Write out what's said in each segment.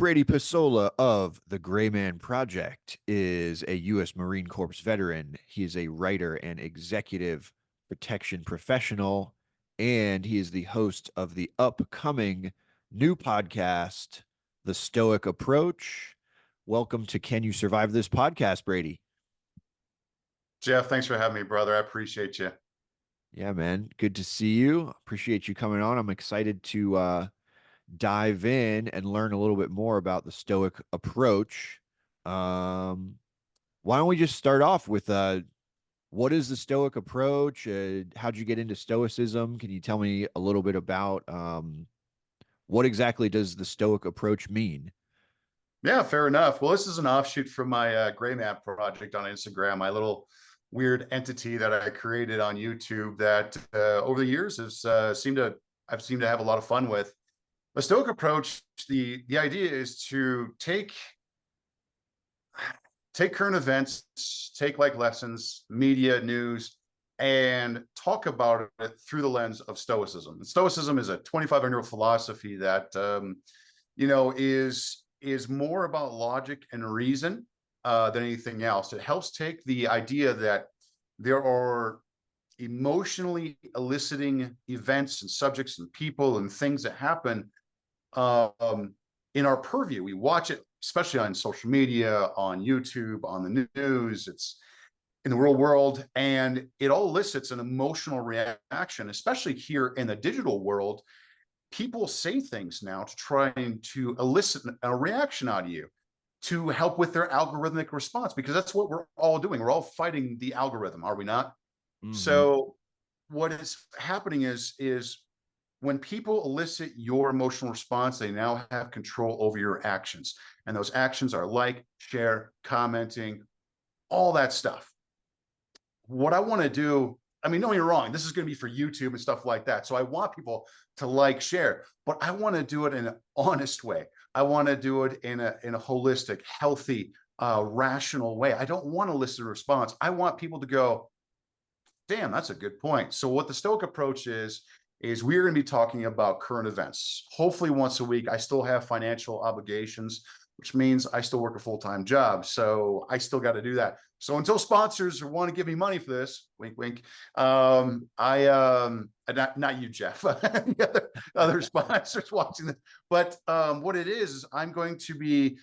Brady Pesola of the Grayman Project is a U.S. Marine Corps veteran. He is a writer and executive protection professional, and he is the host of the upcoming new podcast, The Stoic Approach. Welcome to Can You Survive This podcast, Brady? Jeff, thanks for having me, brother. I appreciate you. Yeah, man. Good to see you. Appreciate you coming on. I'm excited to dive in and learn a little bit more about the Stoic approach. Um, why don't we just start off with what is the Stoic approach? How'd you get into Stoicism? Can you tell me a little bit about what exactly does the Stoic approach mean? Yeah, fair enough. Well, this is an offshoot from my Grayman Project on Instagram, my little weird entity that I created on YouTube that over the years has I've seemed to have a lot of fun with. The Stoic approach, the idea is to take current events, take like lessons, media, news, and talk about it through the lens of Stoicism. And Stoicism is a 2,500-year philosophy that is more about logic and reason than anything else. It helps take the idea that there are emotionally eliciting events and subjects and people and things that happen in our purview. We watch it, especially on social media, on YouTube, on the news. It's in the real world, and it all elicits an emotional reaction, especially here in the digital world. People say things now to try to elicit a reaction out of you to help with their algorithmic response, because that's what we're all doing. We're all fighting the algorithm, are we not? Mm-hmm. So what is happening is when people elicit your emotional response, they now have control over your actions. And those actions are like, share, commenting, all that stuff. What I want to do, I mean, don't get me wrong, this is going to be for YouTube and stuff like that. So I want people to like, share, but I want to do it in an honest way. I want to do it in a holistic, healthy, rational way. I don't want to elicit a response. I want people to go, damn, that's a good point. So what the Stoic approach is we're going to be talking about current events. Hopefully once a week. I still have financial obligations, which means I still work a full-time job. So I still got to do that. So until sponsors want to give me money for this, wink, wink, not you, Jeff, the other sponsors watching this. But what it is I'm going to be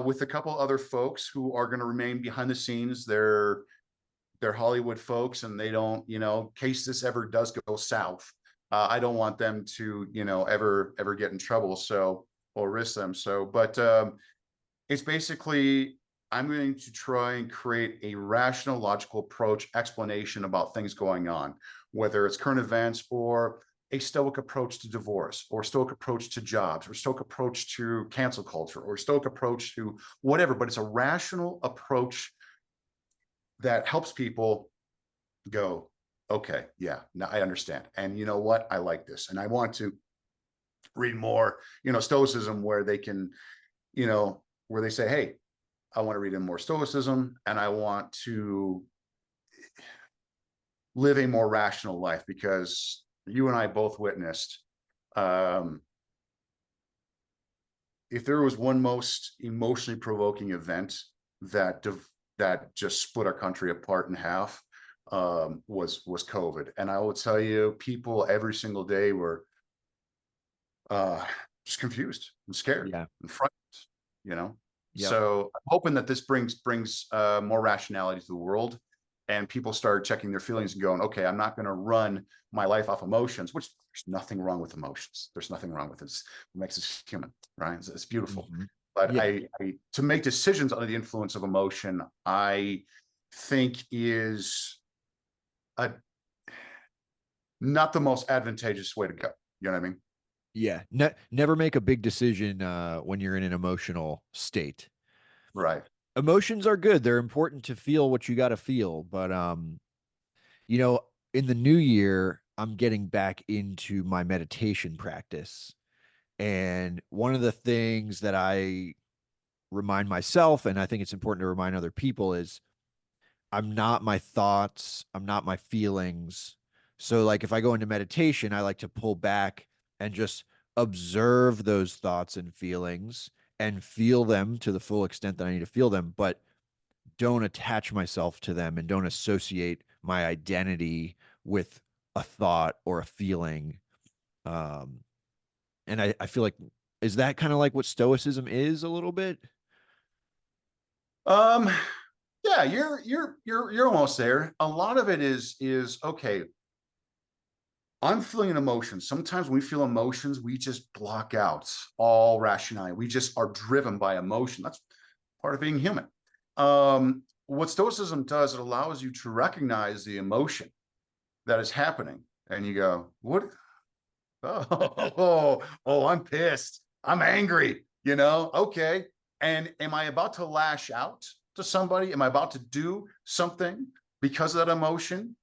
with a couple other folks who are going to remain behind the scenes. They're Hollywood folks, and they don't, in case this ever does go south, I don't want them to, ever get in trouble. So, or risk them. So, but it's basically, I'm going to try and create a rational, logical approach, explanation about things going on, whether it's current events or a Stoic approach to divorce, or Stoic approach to jobs, or Stoic approach to cancel culture, or Stoic approach to whatever. But it's a rational approach that helps people go, okay, yeah, now I understand. And you know what? I like this. And I want to read more, Stoicism, where they can, where they say, hey, I want to read in more Stoicism, and I want to live a more rational life, because you and I both witnessed, if there was one most emotionally provoking event that just split our country apart in half, was COVID. And I will tell you, people every single day were just confused and scared Yeah. and frightened. Yep. So I'm hoping that this brings more rationality to the world, and people start checking their feelings and going, okay, I'm not going to run my life off emotions, which there's nothing wrong with emotions. There's nothing wrong with it. It makes us human, right? It's beautiful. Mm-hmm. But Yeah. to make decisions under the influence of emotion, I think is not the most advantageous way to go. You know what I mean? Yeah. Never make a big decision when you're in an emotional state. Right. Emotions are good. They're important to feel what you got to feel. But, you know, in the new year, I'm getting back into my meditation practice. And one of the things that I remind myself, and I think it's important to remind other people, is I'm not my thoughts, I'm not my feelings. So, like, if I go into meditation, I like to pull back and just observe those thoughts and feelings and feel them to the full extent that I need to feel them, but don't attach myself to them and don't associate my identity with a thought or a feeling. Um, and I feel like, is that kind of like what Stoicism is a little bit? Um, yeah, you're almost there. A lot of it is okay. I'm feeling an emotion. Sometimes when we feel emotions, we just block out all rationality. We just are driven by emotion. That's part of being human. What Stoicism does, it allows you to recognize the emotion that is happening. And you go, what? Oh, I'm pissed. I'm angry. Okay. And am I about to lash out to somebody? Am I about to do something because of that emotion?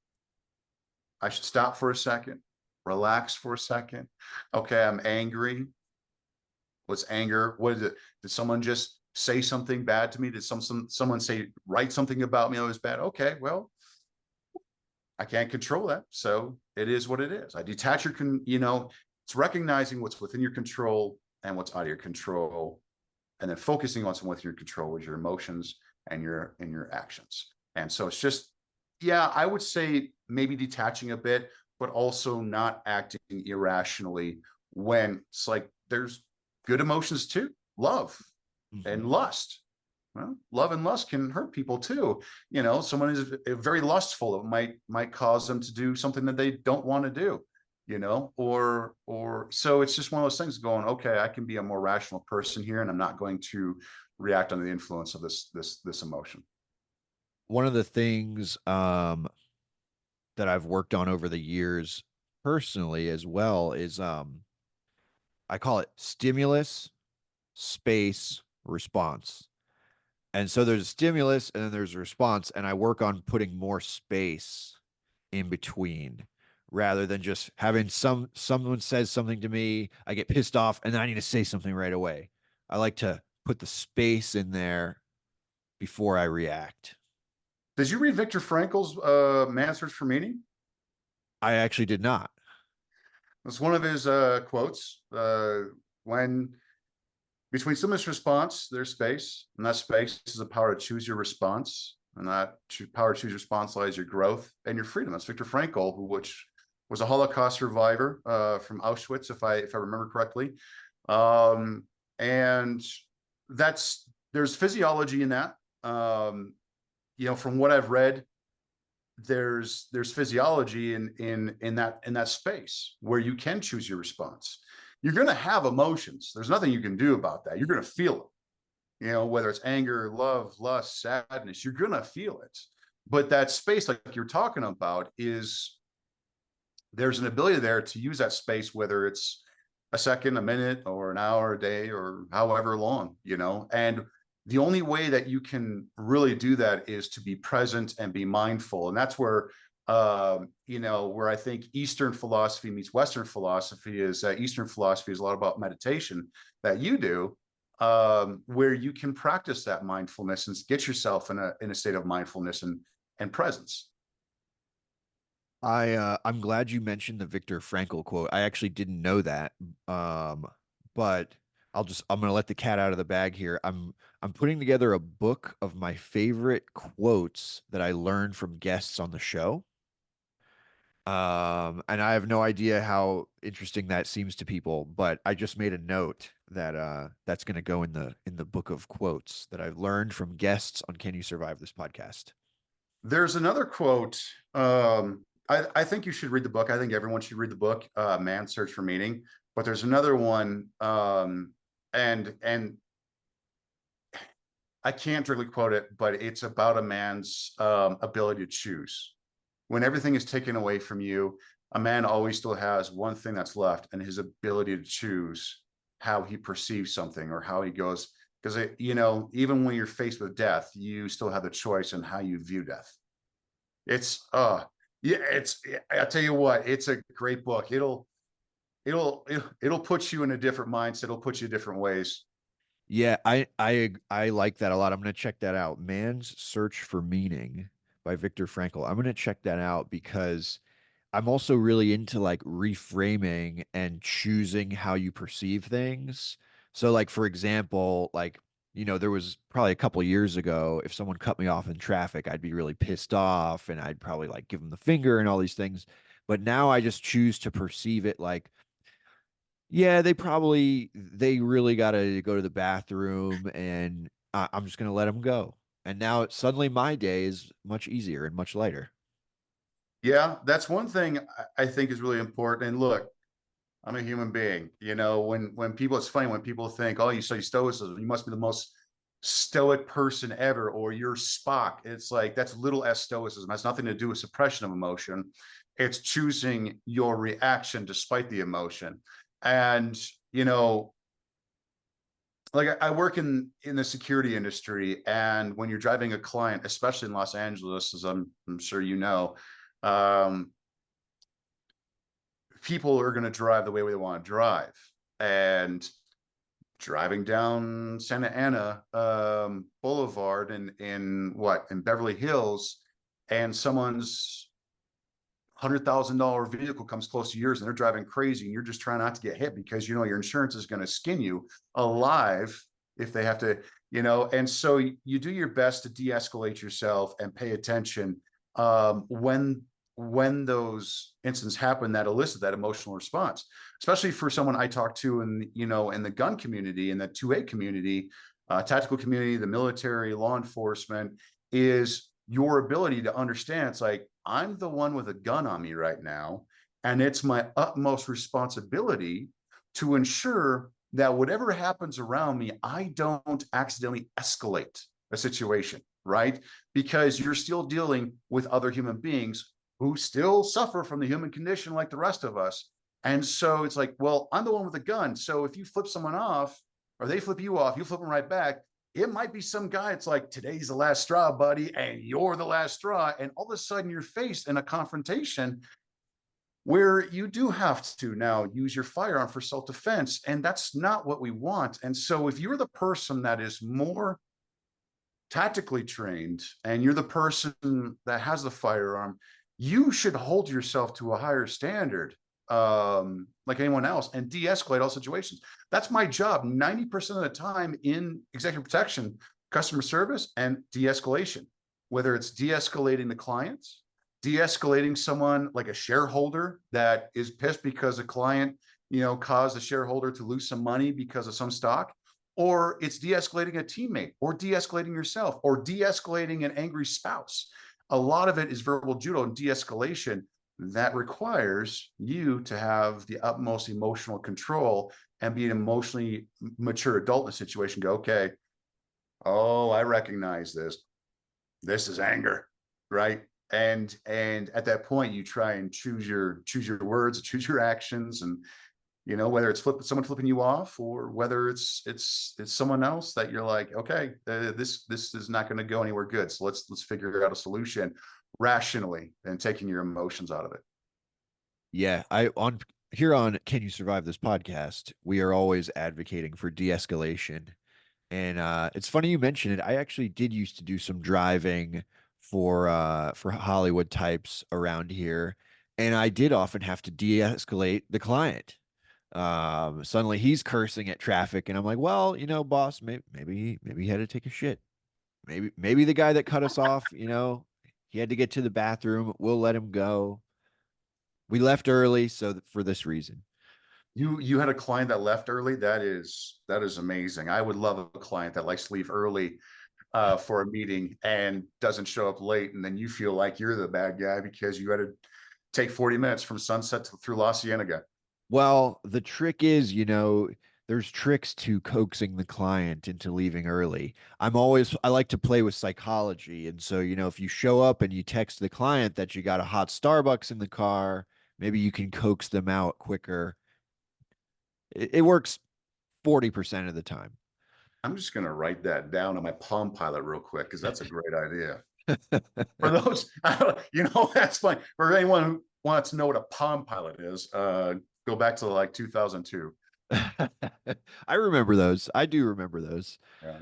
I should stop for a second, relax for a second. Okay, I'm angry. What's anger? What is it? Did someone just say something bad to me? Did someone say write something about me that was bad? Okay, well, I can't control that. So it is what it is. I detach it's recognizing what's within your control and what's out of your control, and then focusing on what's within your control with your emotions and your actions. And so it's just, yeah, I would say maybe detaching a bit, but also not acting irrationally when it's like there's good emotions too, love and Mm-hmm. lust. Well, love and lust can hurt people too. Someone is very lustful. It might cause them to do something that they don't want to do. Or so it's just one of those things going, okay, I can be a more rational person here, and I'm not going to react under the influence of this emotion. One of the things that I've worked on over the years personally as well is I call it stimulus, space, response. And so there's a stimulus and then there's a response, and I work on putting more space in between rather than just having someone says something to me, I get pissed off, and then I need to say something right away. I like to put the space in there before I react. Did you read Viktor Frankl's Man's Search for Meaning? I actually did not. It's one of his quotes. When between stimulus response, there's space, and that space is the power to choose your response, and that power to choose your response lies your growth and your freedom. That's Viktor Frankl, which was a Holocaust survivor from Auschwitz, if I remember correctly, and there's physiology in that. From what I've read, there's physiology in that space where you can choose your response. You're going to have emotions. There's nothing you can do about that. You're going to feel it. Whether it's anger, love, lust, sadness, you're going to feel it. But that space, like you're talking about, there's an ability there to use that space, whether it's a second, a minute, or an hour, a day, or however long. And the only way that you can really do that is to be present and be mindful. And that's where I think Eastern philosophy meets Western philosophy is that Eastern philosophy is a lot about meditation that you do, where you can practice that mindfulness and get yourself in a state of mindfulness and presence. I'm glad you mentioned the Viktor Frankl quote. I actually didn't know that. Um, but I'm gonna let the cat out of the bag here. I'm putting together a book of my favorite quotes that I learned from guests on the show. And I have no idea how interesting that seems to people, but I just made a note that that's gonna go in the book of quotes that I've learned from guests on Can You Survive This podcast. There's another quote. I think you should read the book. I think everyone should read the book, Man's Search for Meaning. But there's another one, and I can't really quote it, but it's about a man's ability to choose. When everything is taken away from you, a man always still has one thing that's left, and his ability to choose how he perceives something or how he goes. Because even when you're faced with death, you still have the choice in how you view death. It's yeah, I'll tell you what, it's a great book. It'll put you in a different mindset. It'll put you different ways. Yeah, I like that a lot. I'm gonna check that out. Man's Search for Meaning by Viktor Frankl. I'm gonna check that out because I'm also really into like reframing and choosing how you perceive things. So like for example, like there was probably a couple years ago, if someone cut me off in traffic, I'd be really pissed off and I'd probably like give them the finger and all these things. But now I just choose to perceive it like, yeah, they really got to go to the bathroom and I'm just going to let them go. And now suddenly my day is much easier and much lighter. Yeah, that's one thing I think is really important. And look, I'm a human being. When people, it's funny when people think, oh, you study stoicism, you must be the most stoic person ever, or you're Spock. It's like that's little s stoicism. It has nothing to do with suppression of emotion. It's choosing your reaction despite the emotion. And you know, like I work in the security industry, and when you're driving a client, especially in Los Angeles, as I'm sure you know, um, people are going to drive the way they want to drive. And driving down Santa Ana Boulevard in Beverly Hills, and someone's $100,000 vehicle comes close to yours, and they're driving crazy, and you're just trying not to get hit because your insurance is going to skin you alive if they have to, And so you do your best to de-escalate yourself and pay attention when those incidents happen that elicit that emotional response, especially for someone I talk to in the gun community, in the 2A community, tactical community, the military, law enforcement, is your ability to understand. It's like, I'm the one with a gun on me right now, and it's my utmost responsibility to ensure that whatever happens around me, I don't accidentally escalate a situation, right? Because you're still dealing with other human beings who still suffer from the human condition like the rest of us. And so it's like, well, I'm the one with a gun. So if you flip someone off or they flip you off, you flip them right back. It might be some guy. It's like, today's the last straw, buddy, and you're the last straw. And all of a sudden you're faced in a confrontation where you do have to now use your firearm for self-defense. And that's not what we want. And so if you're the person that is more tactically trained and you're the person that has the firearm, you should hold yourself to a higher standard, like anyone else, and de-escalate all situations. That's my job 90% of the time in executive protection, customer service, and de-escalation. Whether it's de-escalating the clients, de-escalating someone like a shareholder that is pissed because a client caused a shareholder to lose some money because of some stock, or it's de-escalating a teammate, or de-escalating yourself, or de-escalating an angry spouse. A lot of it is verbal judo and de-escalation that requires you to have the utmost emotional control and be an emotionally mature adult in a situation. Go, okay, oh, I recognize this. This is anger, right? And at that point, you try and choose your words, choose your actions, and whether it's someone flipping you off, or whether it's someone else that you're like, okay, this is not going to go anywhere good, so let's figure out a solution rationally and taking your emotions out of it. Yeah, I on here on Can You Survive This podcast, we are always advocating for de-escalation. And it's funny you mentioned it. I actually did used to do some driving for Hollywood types around here, and I did often have to de-escalate the client. Suddenly he's cursing at traffic, and I'm like, well, boss, maybe he had to take a shit. Maybe the guy that cut us off, he had to get to the bathroom. We'll let him go. We left early, so for this reason. You had a client that left early. That is amazing. I would love a client that likes to leave early for a meeting and doesn't show up late, and then you feel like you're the bad guy because you had to take 40 minutes from Sunset through La Cienega. Well, the trick is, there's tricks to coaxing the client into leaving early. I like to play with psychology. And so, if you show up and you text the client that you got a hot Starbucks in the car, maybe you can coax them out quicker. It works 40% of the time. I'm just going to write that down on my Palm Pilot real quick because that's a great idea. For those, that's fine. For anyone who wants to know what a Palm Pilot is, go back to like 2002. I remember those. I do remember those. Yeah.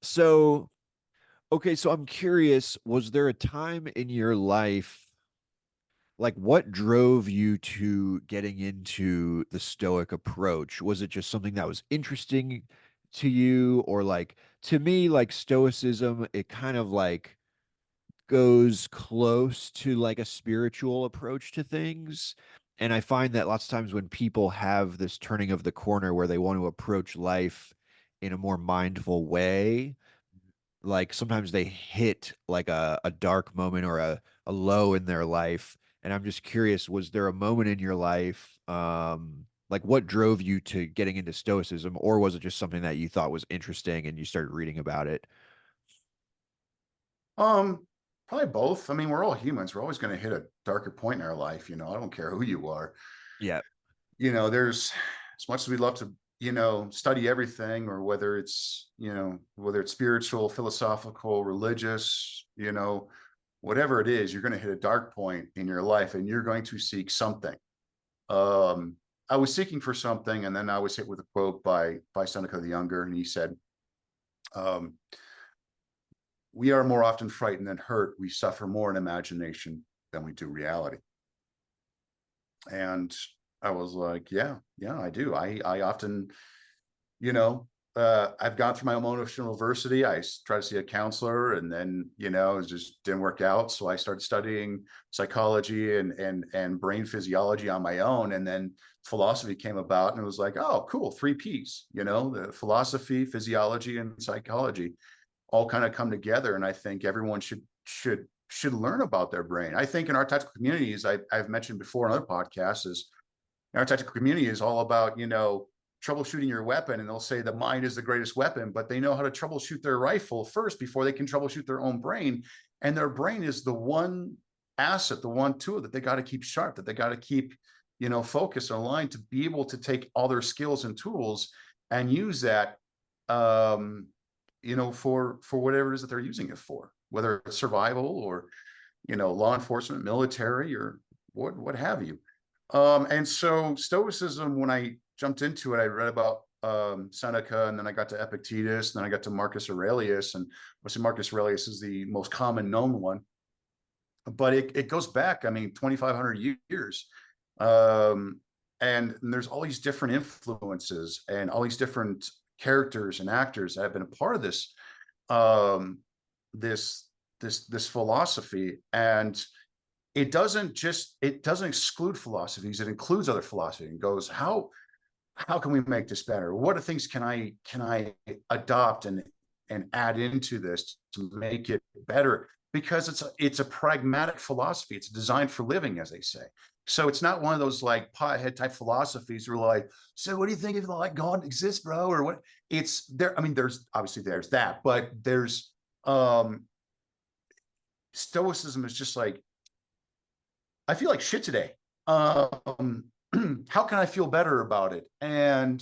So, okay, so I'm curious, was there a time in your life like what drove you to getting into the Stoic approach? Was it just something that was interesting to you, or like to me, like Stoicism, it kind of like goes close to like a spiritual approach to things. And I find that lots of times when people have this turning of the corner where they want to approach life in a more mindful way, like sometimes they hit like a dark moment or a low in their life. And I'm just curious, was there a moment in your life, like what drove you to getting into Stoicism, or was it just something that you thought was interesting and you started reading about it? Um, Probably both. I mean, we're all humans. We're always going to hit a darker point in our life. I don't care who you are. Yeah. There's as much as we'd love to, study everything, or whether it's spiritual, philosophical, religious, whatever it is, you're going to hit a dark point in your life and you're going to seek something. Um, I was seeking for something, and then I was hit with a quote by Seneca the Younger, and he said, um, "We are more often frightened than hurt. We suffer more in imagination than we do reality." And I was like, "Yeah, yeah, I do. I often, you know, I've gone through my own emotional adversity. I tried to see a counselor, and then it just didn't work out. So I started studying psychology and brain physiology on my own, and then philosophy came about, and it was like, oh, cool, three P's. The philosophy, physiology, and psychology all kind of come together. And I think everyone should learn about their brain. I think in our tactical communities, I've mentioned before in other podcasts, is our tactical community is all about, troubleshooting your weapon. And they'll say the mind is the greatest weapon, but they know how to troubleshoot their rifle first before they can troubleshoot their own brain. And their brain is the one asset, the one tool that they got to keep sharp, that they got to keep, focused and aligned to be able to take all their skills and tools and use that, for whatever it is that they're using it for, whether it's survival or, law enforcement, military, or what have you. And so Stoicism, when I jumped into it, I read about Seneca, and then I got to Epictetus, and then I got to Marcus Aurelius. And obviously Marcus Aurelius is the most common known one, but it goes back, I mean, 2,500 years. Um, and there's all these different influences and all these different characters and actors that have been a part of um, this this philosophy. And it doesn't exclude philosophies, it includes other philosophy, and goes, how can we make this better? What are things can I adopt and add into this to make it better? Because it's a pragmatic philosophy. It's designed for living, as they say. So it's not one of those like pothead type philosophies where like, so what do you think if like God exists, bro? Or what? It's there. I mean, there's that, but there's Stoicism is just like, I feel like shit today. How can I feel better about it? And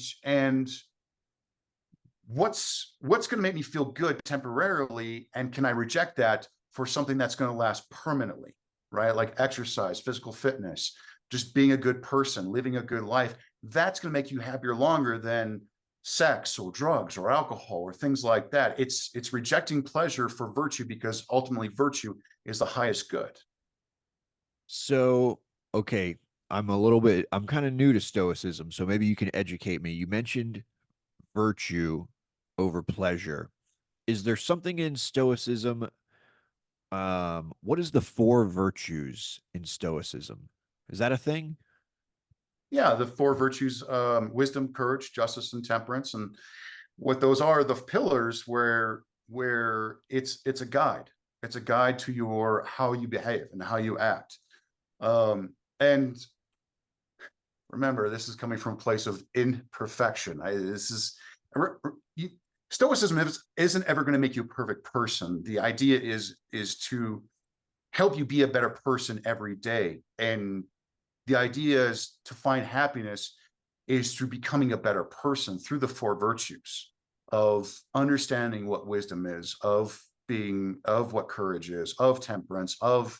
what's going to make me feel good temporarily, and can I reject that for something that's going to last permanently, right? Like exercise, physical fitness, just being a good person, living a good life. That's going to make you happier longer than sex or drugs or alcohol or things like that. It's rejecting pleasure for virtue, because ultimately virtue is the highest good. So, okay, I'm kind of new to Stoicism, so maybe you can educate me. You mentioned virtue over pleasure. Is there something in Stoicism? What is the four virtues in Stoicism? Is that a thing? Yeah, the four virtues: wisdom, courage, justice, and temperance. And what those are, the pillars where it's a guide. It's a guide to your how you behave and how you act. And remember, this is coming from a place of imperfection. This is you, Stoicism isn't ever going to make you a perfect person. The idea is to help you be a better person every day. And the idea is to find happiness is through becoming a better person through the four virtues of understanding what wisdom is, of what courage is, of temperance, of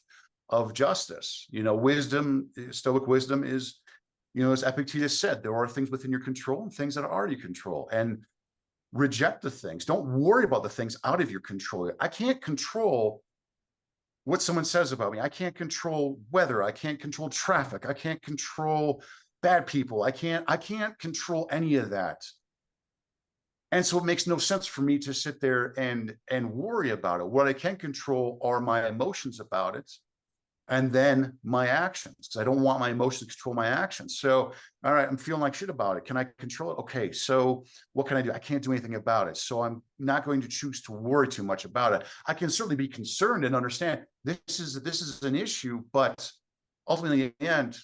justice. Wisdom, Stoic wisdom is, as Epictetus said, there are things within your control and things that are out of your control. And reject the things. Don't worry about the things out of your control. I can't control what someone says about me. I can't control weather. I can't control traffic. I can't control bad people. I can't control any of that. And so it makes no sense for me to sit there and worry about it. What I can control are my emotions about it, and then my actions, because I don't want my emotions to control my actions. So, all right, I'm feeling like shit about it. Can I control it? Okay, so what can I do? I can't do anything about it. So I'm not going to choose to worry too much about it. I can certainly be concerned and understand this is an issue, but ultimately, in the end,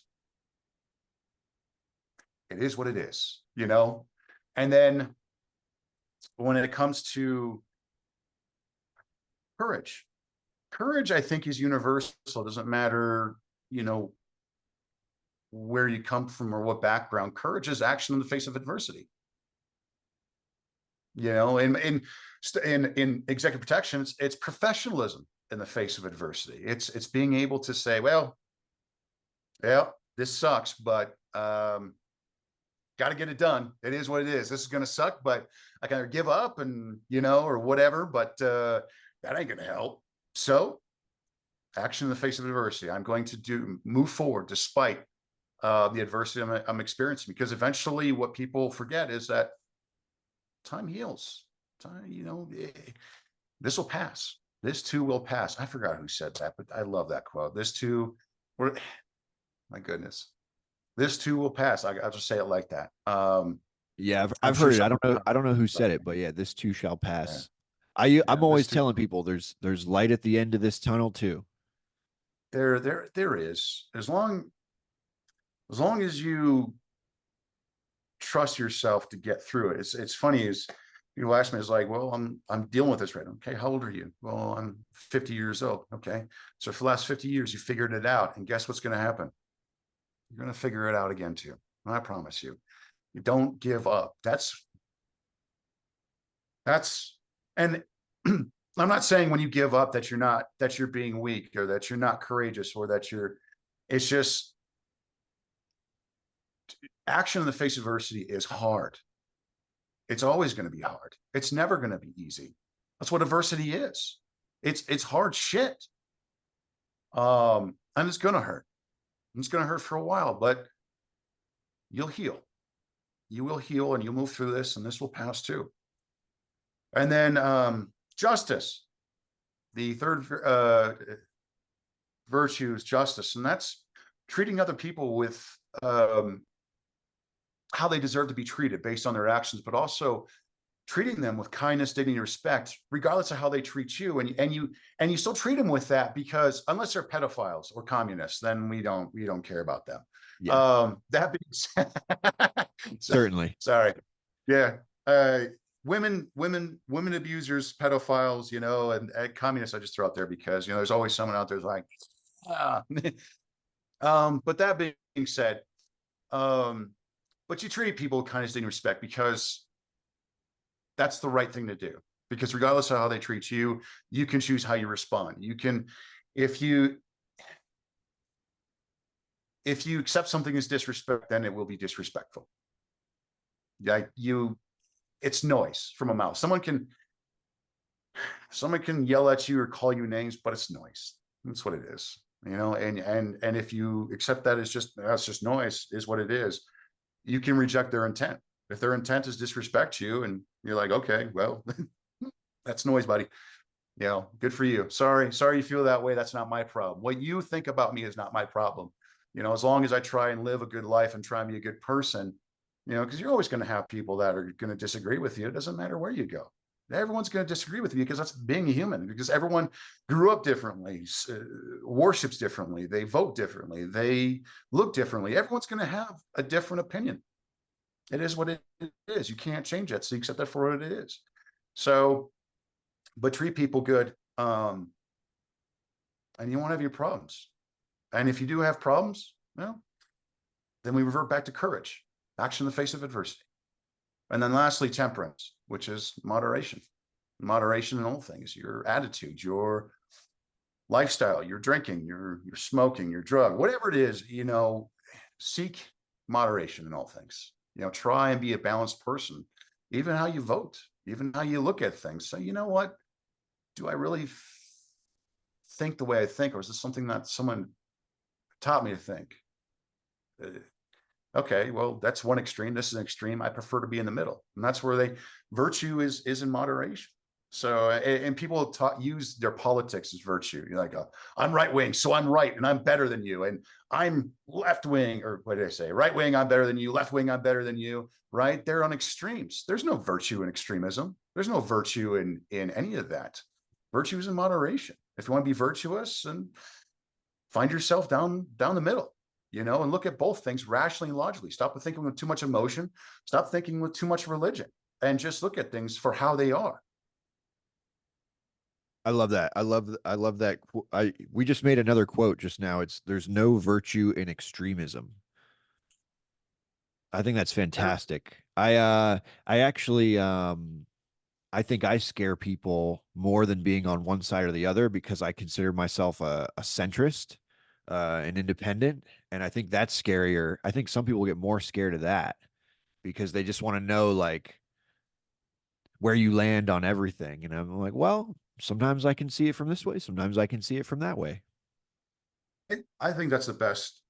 it is what it is, you know? And then when it comes to courage, courage, I think, is universal. It doesn't matter, you know, where you come from or what background. Courage is action in the face of adversity. You know, in executive protection, it's professionalism in the face of adversity. It's being able to say, well, yeah, this sucks, but got to get it done. It is what it is. This is going to suck, but I can either give up and, you know, or whatever, but that ain't going to help. So action in the face of adversity. I'm going to move forward despite the adversity I'm experiencing, because eventually what people forget is that time heals. Time, you know, this will pass. This too will pass. I forgot who said that, but I love that quote. This too, my goodness, this too will pass. I'll just say it like that. Yeah, I'm I've sure heard it. I someone. don't know. I don't know who said it, but yeah, this too shall Yeah, pass. yeah, I'm this always too. telling people there's light at the end of this tunnel too. There is. As long as you trust yourself to get through it. It's funny is people ask me, it's like, well, I'm dealing with this right now. Okay, how old are you? Well, I'm 50 years old. Okay. So for the last 50 years, you figured it out. And guess what's going to happen? You're going to figure it out again too. I promise you. You don't give up. That's and I'm not saying when you give up that you're being weak or that you're not courageous or that it's just action in the face of adversity is hard. It's always going to be hard. It's never going to be easy. That's what adversity is. It's hard shit. And it's going to hurt. It's going to hurt for a while, but you'll heal. You will heal and you'll move through this, and this will pass too. And then justice, the third virtue is justice, and that's treating other people with how they deserve to be treated based on their actions, but also treating them with kindness, dignity, and respect, regardless of how they treat you. And you still treat them with that, because unless they're pedophiles or communists, then we don't care about them. Yeah, That being said, certainly. sorry. Yeah. Women abusers, pedophiles, you know, and communists I just throw out there because, you know, there's always someone out there's like, ah. But that being said, but you treat people with kindness and respect because that's the right thing to do. Because regardless of how they treat you, you can choose how you respond. You can, if you accept something as disrespect, then it will be disrespectful. Like it's noise from a mouth. Someone can yell at you or call you names, but it's noise. That's what it is, you know. And if you accept that as that's just noise, is what it is. You can reject their intent. If their intent is disrespect you, and you're like, okay, well, that's noise, buddy. You know, good for you. Sorry you feel that way. That's not my problem. What you think about me is not my problem. You know, as long as I try and live a good life and try and be a good person, you know, because you're always going to have people that are going to disagree with you. It doesn't matter where you go. Everyone's going to disagree with you, because that's being a human, because everyone grew up differently, worships differently, they vote differently, they look differently. Everyone's going to have a different opinion. It is what it is. You can't change that. So you accept that for what it is. So, but treat people good. And you won't have your problems. And if you do have problems, well, then we revert back to courage, action in the face of adversity. And then lastly, temperance, which is moderation. Moderation in all things, your attitude, your lifestyle, your drinking, your smoking, your drug, whatever it is, you know, seek moderation in all things. You know, try and be a balanced person, even how you vote, even how you look at things. So, you know what? Do I really think the way I think, or is this something that someone taught me to think? Okay, well, that's one extreme. This is an extreme. I prefer to be in the middle, and that's where virtue is in moderation. So, and people use their politics as virtue. You're like, I'm right wing, so I'm right, and I'm better than you, and I'm left wing, or what did I say? Right wing, I'm better than you. Left wing, I'm better than you. Right? They're on extremes. There's no virtue in extremism. There's no virtue in any of that. Virtue is in moderation. If you want to be virtuous, and find yourself down the middle, and look at both things rationally and logically. Stop thinking with too much emotion. Stop thinking with too much religion, and just look at things for how they are. I love that. I love that. We just made another quote just now. There's no virtue in extremism. I think that's fantastic. I actually I think I scare people more than being on one side or the other because I consider myself a centrist, an independent, and I think that's scarier. I think some people get more scared of that because they just want to know like where you land on everything. And I'm like, well, sometimes I can see it from this way, sometimes I can see it from that way. I think that's the best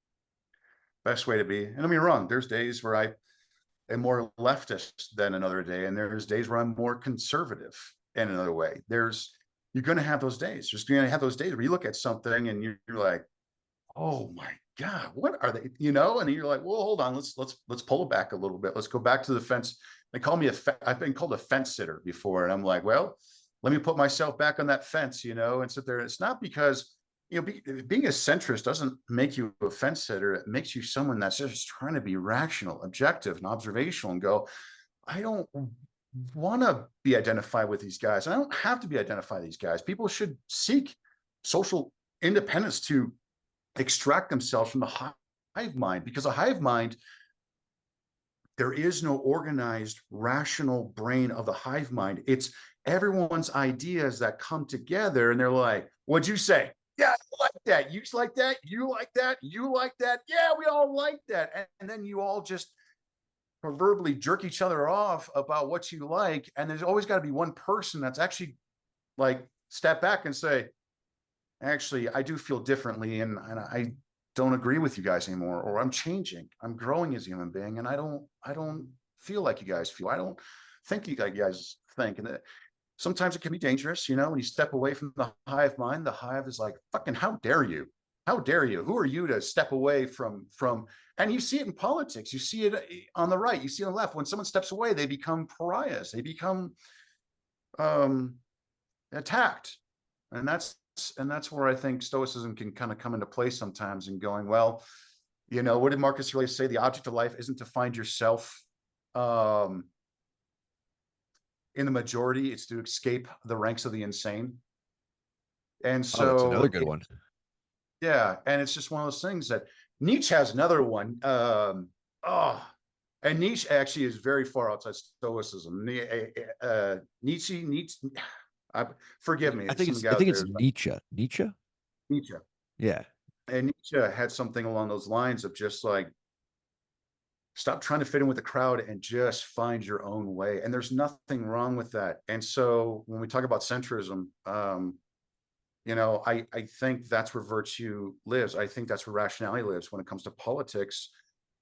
way to be. And don't get me wrong, there's days where I am more leftist than another day, and there's days where I'm more conservative in another way. You're going to have those days. You're going to have those days where you look at something and you're like, oh my God, what are they? And you're like, well, hold on, let's pull it back a little bit. Let's go back to the fence. They call me I've been called a fence sitter before, and I'm like, well, let me put myself back on that fence, and sit there. It's not because being a centrist doesn't make you a fence sitter. It makes you someone that's just trying to be rational, objective, and observational, and go, I don't want to be identified with these guys. I don't have to be identified with these guys. People should seek social independence to extract themselves from the hive mind, because a hive mind, there is no organized, rational brain of the hive mind. It's everyone's ideas that come together, and they're like, what'd you say? Yeah, I like that. You like that. You like that. You like that. Yeah, we all like that. And then you all just proverbially jerk each other off about what you like. And there's always got to be one person that's actually like step back and say, actually, I do feel differently, and I don't agree with you guys anymore, or I'm changing. I'm growing as a human being, and I don't feel like you guys feel. I don't think you guys think. And sometimes it can be dangerous, when you step away from the hive mind. The hive is like, fucking, how dare you? How dare you? Who are you to step away from? And you see it in politics. You see it on the right. You see it on the left. When someone steps away, they become pariahs. They become attacked, and that's where I think Stoicism can kind of come into play sometimes, and going, well, what did Marcus Aurelius say? The object of life isn't to find yourself in the majority, it's to escape the ranks of the insane. And Oh, that's another so, good one. yeah, and it's just one of those things that Nietzsche has another one. And Nietzsche actually is very far outside Stoicism. Nietzsche, forgive me, I think some of the I guys think it's there, Nietzsche. Nietzsche. Nietzsche. Yeah. And Nietzsche had something along those lines of just like, stop trying to fit in with the crowd and just find your own way. And there's nothing wrong with that. And so when we talk about centrism, I think that's where virtue lives. I think that's where rationality lives when it comes to politics,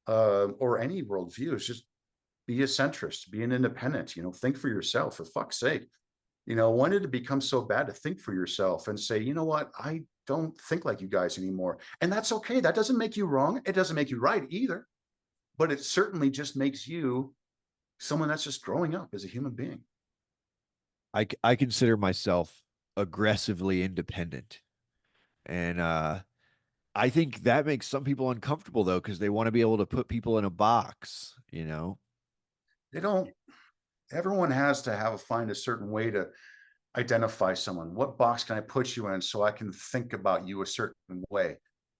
or any worldview. Is just be a centrist, be an independent, think for yourself, for fuck's sake. When did it become so bad to think for yourself and say, you know what, I don't think like you guys anymore? And that's okay. That doesn't make you wrong. It doesn't make you right either. But it certainly just makes you someone that's just growing up as a human being. I consider myself aggressively independent. And I think that makes some people uncomfortable though, because they want to be able to put people in a box. They don't, everyone has to find a certain way to identify someone. What box can I put you in so I can think about you a certain way?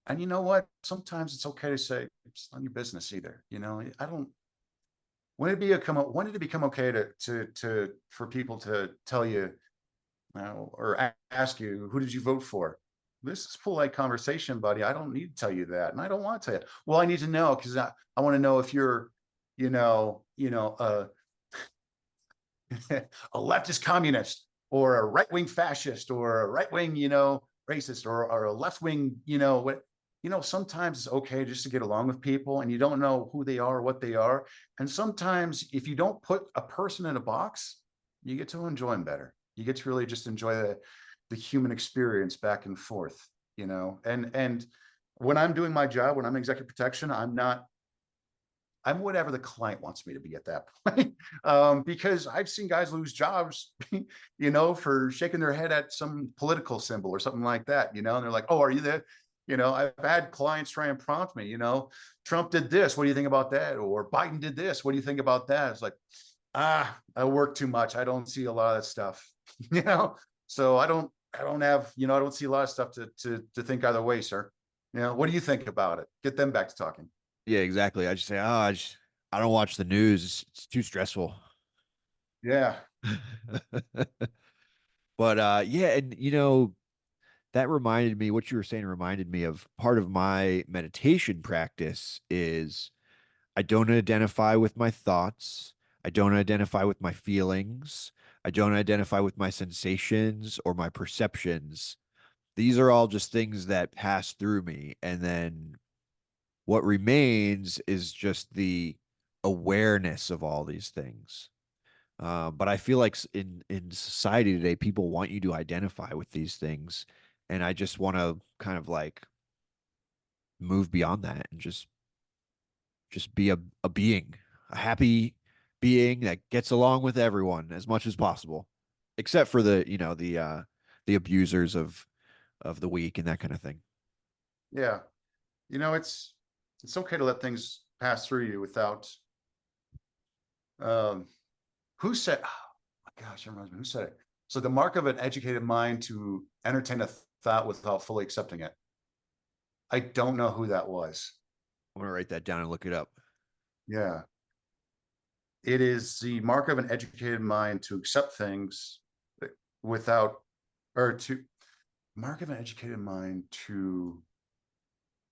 And you know what? Sometimes it's okay to say, it's none of your business either. I don't, when did it become okay for people to tell you, or ask you, who did you vote for? This is polite conversation, buddy. I don't need to tell you that. And I don't want to tell you. Well, I need to know, because I want to know if you're, a leftist communist, or a right-wing fascist, or a right-wing, racist or a left-wing, what, sometimes it's okay just to get along with people and you don't know who they are, what they are. And sometimes if you don't put a person in a box, you get to enjoy them better. You get to really just enjoy the human experience back and forth, and when I'm doing my job, when I'm executive protection, I'm whatever the client wants me to be at that point. Because I've seen guys lose jobs, for shaking their head at some political symbol or something like that, and they're like, oh, are you there? I've had clients try and prompt me, Trump did this. What do you think about that? Or Biden did this. What do you think about that? It's like, I work too much. I don't see a lot of that stuff, so I don't have, I don't see a lot of stuff to think either way, sir. What do you think about it? Get them back to talking. Yeah, exactly. I just say, I don't watch the news. It's too stressful. Yeah. But yeah, and that reminded me, what you were saying reminded me of part of my meditation practice is I don't identify with my thoughts. I don't identify with my feelings. I don't identify with my sensations or my perceptions. These are all just things that pass through me. And then what remains is just the awareness of all these things. But I feel like in society today, people want you to identify with these things, and I just want to kind of like move beyond that and just be a being, a happy being that gets along with everyone as much as possible, except for the abusers of the weak and that kind of thing. Yeah. It's okay to let things pass through you without, um who said, oh my gosh, it reminds me, who said it? So the mark of an educated mind to entertain a thought without fully accepting it. I don't know who that was. I'm gonna write that down and look it up. Yeah. It is the mark of an educated mind to accept things without, or to mark of an educated mind to,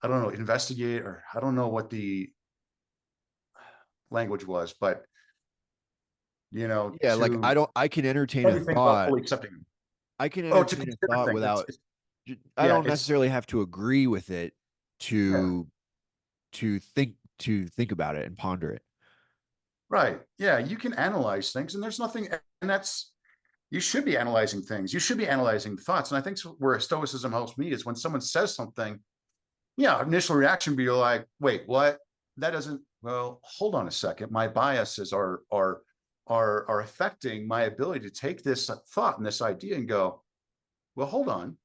I don't know, investigate, or I don't know what the language was, but Yeah, like to I can entertain a everything about thought. fully accepting them. I can Oh, to entertain a consider thought things. without I Yeah, don't it's necessarily have to agree with it yeah, to think about it and ponder it. right. Yeah, you can analyze things, and there's nothing, and that's, you should be analyzing things. You should be analyzing thoughts. And I think where Stoicism helps me is when someone says something, yeah, initial reaction be like, wait, what? That doesn't, well, hold on a second. My biases are affecting my ability to take this thought and this idea and go, well, hold on.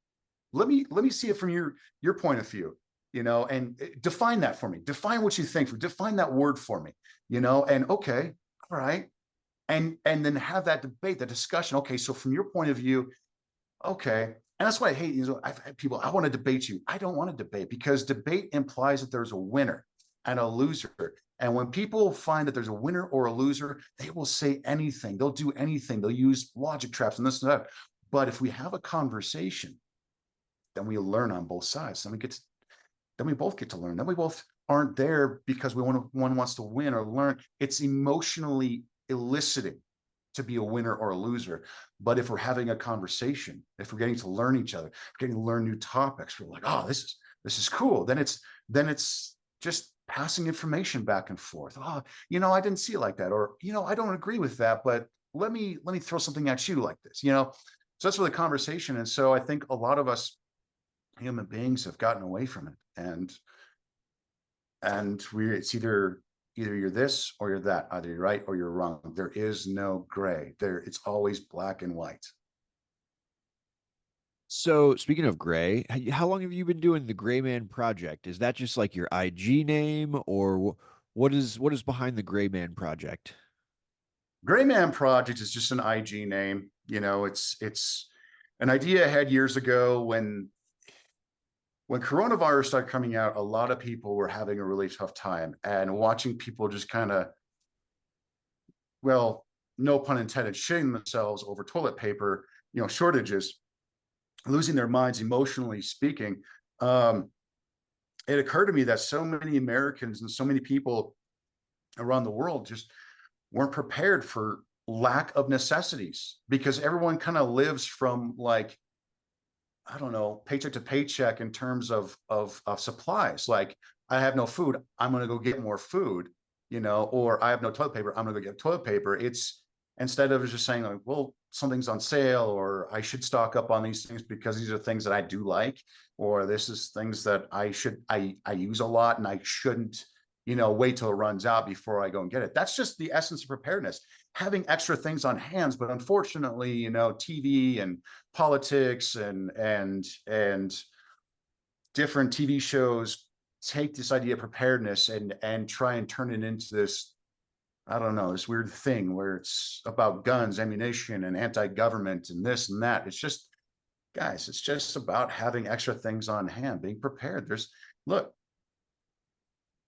Let me see it from your point of view, and define that for me. Define what you think. Define that word for me, and okay, all right. And then have that debate, that discussion. Okay, so from your point of view, okay. And that's why I hate, I've had people, I want to debate you. I don't want to debate, because debate implies that there's a winner and a loser. And when people find that there's a winner or a loser, they will say anything. They'll do anything. They'll use logic traps and this and that. But if we have a conversation, then we learn on both sides. Then we both get to learn. Then we both aren't there because one wants to win or learn. It's emotionally eliciting to be a winner or a loser. But if we're having a conversation, if we're getting to learn each other, getting to learn new topics, we're like, oh, this is cool. Then it's just passing information back and forth. Oh, I didn't see it like that, or I don't agree with that, but let me throw something at you like this. So that's where the conversation. And so I think a lot of us human beings have gotten away from it, and it's either you're this or you're that, either you're right or you're wrong. There is no gray there. It's always black and white. So speaking of gray, how long have you been doing the Grayman Project? Is that just like your IG name, or what is behind the Grayman Project? Grayman Project is just an IG name. It's an idea I had years ago when coronavirus started coming out. A lot of people were having a really tough time, and watching people just kind of, well, no pun intended, shitting themselves over toilet paper, shortages, losing their minds emotionally speaking. Um, it occurred to me that so many Americans and so many people around the world just weren't prepared for lack of necessities, because everyone kind of lives from like, I don't know, paycheck to paycheck in terms of supplies. Like, I have no food, I'm going to go get more food, or I have no toilet paper, I'm going to go get toilet paper. It's instead of just saying like, well, something's on sale, or I should stock up on these things because these are things that I do like, or this is things that I use a lot and I shouldn't, wait till it runs out before I go and get it. That's just the essence of preparedness, having extra things on hands. But unfortunately, TV and politics and different TV shows take this idea of preparedness and try and turn it into this, I don't know, this weird thing where it's about guns, ammunition, and anti-government and this and that. It's just, guys, it's just about having extra things on hand, being prepared. Look,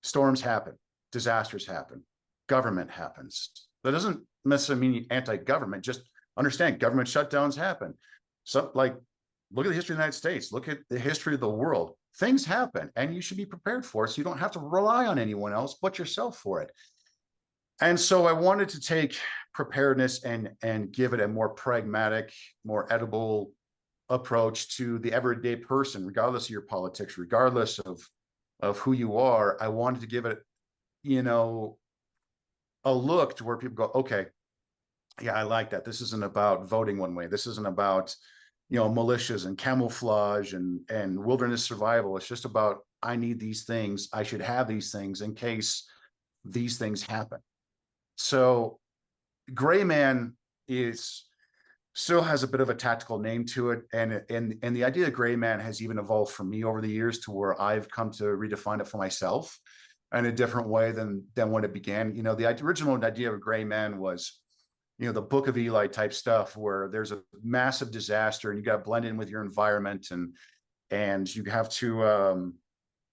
storms happen, disasters happen, government happens. That doesn't necessarily mean anti-government. Just understand government shutdowns happen. So, like, look at the history of the United States. Look at the history of the world. Things happen, and you should be prepared for it. So you don't have to rely on anyone else but yourself for it. And so I wanted to take preparedness and give it a more pragmatic, more edible approach to the everyday person, regardless of your politics, regardless of who you are. I wanted to give it, a look to where people go, okay, yeah, I like that. This isn't about voting one way. This isn't about, militias and camouflage and wilderness survival. It's just about, I need these things. I should have these things in case these things happen. So Grayman is still has a bit of a tactical name to it, and the idea of Grayman has even evolved for me over the years to where I've come to redefine it for myself in a different way than when it began. The original idea of Grayman was, the Book of Eli type stuff, where there's a massive disaster and you got to blend in with your environment, and you have to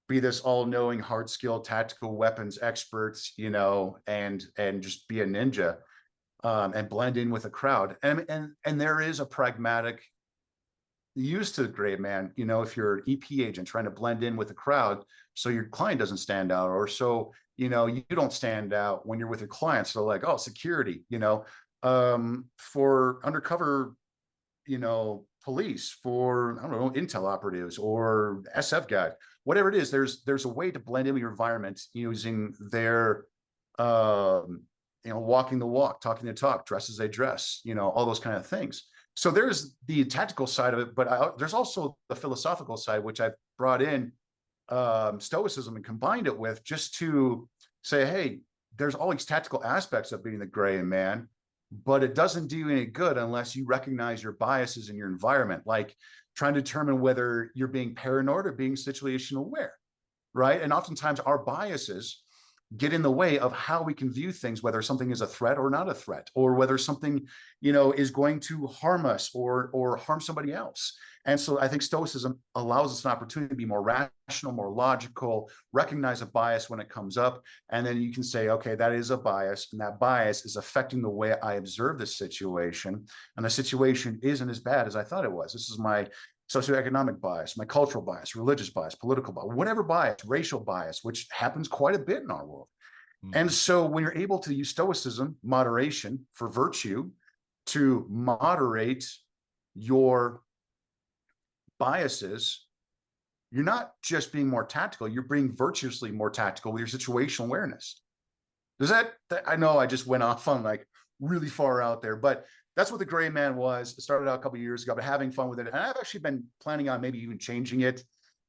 be this all-knowing, hard-skilled tactical weapons expert, and just be a ninja, and blend in with a crowd. And there is a pragmatic use to the Grayman. If you're an EP agent trying to blend in with the crowd, so your client doesn't stand out, or so you don't stand out when you're with your clients. So like, oh, security, for undercover, police, for, I don't know, intel operatives or SF guys, whatever it is, there's a way to blend in with your environment using their walking the walk, talking the talk, dress as they dress, all those kind of things. So there's the tactical side of it, but there's also the philosophical side, which I've brought in Stoicism and combined it with, just to say, hey, there's all these tactical aspects of being the gray man, but it doesn't do you any good unless you recognize your biases in your environment, like trying to determine whether you're being paranoid or being situation aware, right? And oftentimes our biases get in the way of how we can view things, whether something is a threat or not a threat, or whether something, is going to harm us or harm somebody else. And so I think Stoicism allows us an opportunity to be more rational, more logical, recognize a bias when it comes up. And then you can say, okay, that is a bias, and that bias is affecting the way I observe this situation. And the situation isn't as bad as I thought it was. This is my socioeconomic bias, my cultural bias, religious bias, political bias, whatever bias, racial bias, which happens quite a bit in our world. And so when you're able to use Stoicism, moderation, for virtue, to moderate your biases, you're not just being more tactical, you're being virtuously more tactical with your situational awareness. Does that I know I just went off on like really far out there, but that's what the Gray Man was. It started out a couple of years ago, but having fun with it. And I've actually been planning on maybe even changing it,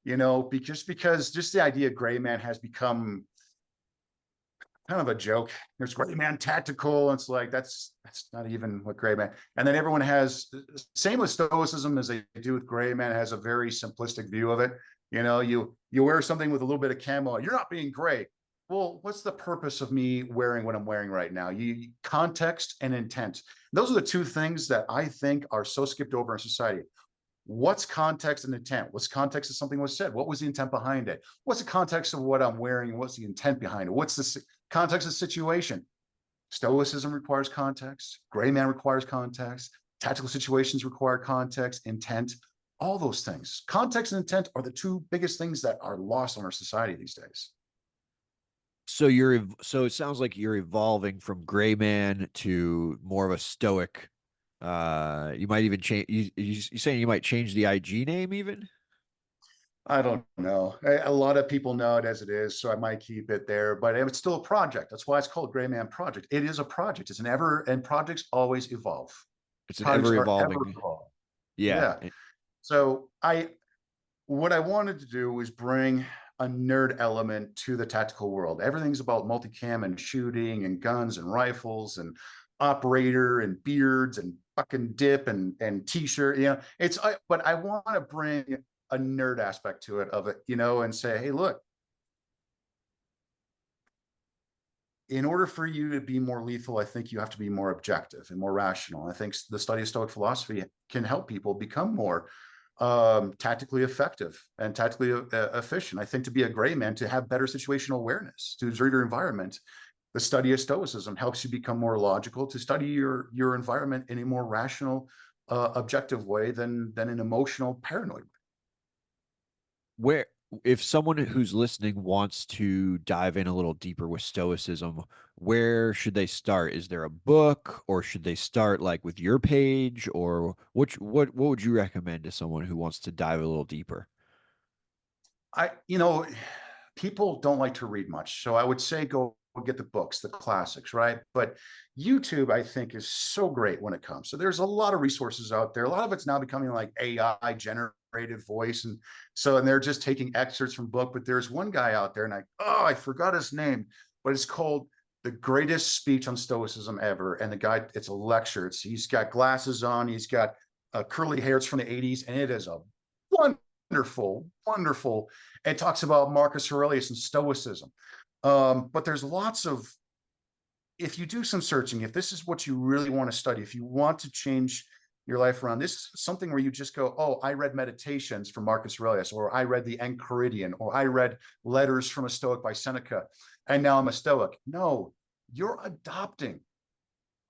because just the idea of Gray Man has become kind of a joke. There's Gray Man Tactical. It's like, that's not even what Gray Man. And then everyone has, same with Stoicism as they do with Gray Man, has a very simplistic view of it. You wear something with a little bit of camo, you're not being gray. Well, what's the purpose of me wearing what I'm wearing right now? Context and intent. Those are the two things that I think are so skipped over in society. What's context and intent? What's context of something was said? What was the intent behind it? What's the context of what I'm wearing? What's the intent behind it? What's the context of the situation? Stoicism requires context. Gray Man requires context. Tactical situations require context, intent, all those things. Context and intent are the two biggest things that are lost in our society these days. So it sounds like you're evolving from Gray Man to more of a stoic You might even change. You saying you might change the IG name even? I don't know. A lot of people know it as it is, so I might keep it there, but it's still a project. That's why it's called Grayman Project. It is a project. It's an ever, and projects always evolve. It's an Projects ever are ever evolving. evolving. Yeah. Yeah. So what I wanted to do was bring a nerd element to the tactical world. Everything's about multicam and shooting and guns and rifles and operator and beards and fucking dip and t-shirt. But I want to bring a nerd aspect to it of it, and say, hey, look, in order for you to be more lethal, I think you have to be more objective and more rational. I think the study of Stoic philosophy can help people become more tactically effective and tactically efficient. I think to be a gray man, to have better situational awareness, to observe your environment, the study of Stoicism helps you become more logical, to study your environment in a more rational, objective way than an emotional, paranoid way. Where if someone who's listening wants to dive in a little deeper with Stoicism, where should they start? Is there a book, or should they start like with your page, or what would you recommend to someone who wants to dive a little deeper? I, you know, People don't like to read much. So I would say go get the books, the classics, right? But YouTube, I think, is so great when it comes. So there's a lot of resources out there. A lot of it's now becoming like AI generated voice. And they're just taking excerpts from book. But there's one guy out there, and I forgot his name, but it's called The Greatest Speech on Stoicism Ever. And the guy, it's a lecture. He's got glasses on, he's got curly hair. It's from the 80s, and it is a wonderful, wonderful. It talks about Marcus Aurelius and Stoicism. But there's lots of, if you do some searching, if this is what you really want to study, if you want to change your life around, this is something where you just go, oh, I read Meditations from Marcus Aurelius, or I read the Enchiridion, or I read Letters from a Stoic by Seneca, and now I'm a Stoic. No, you're adopting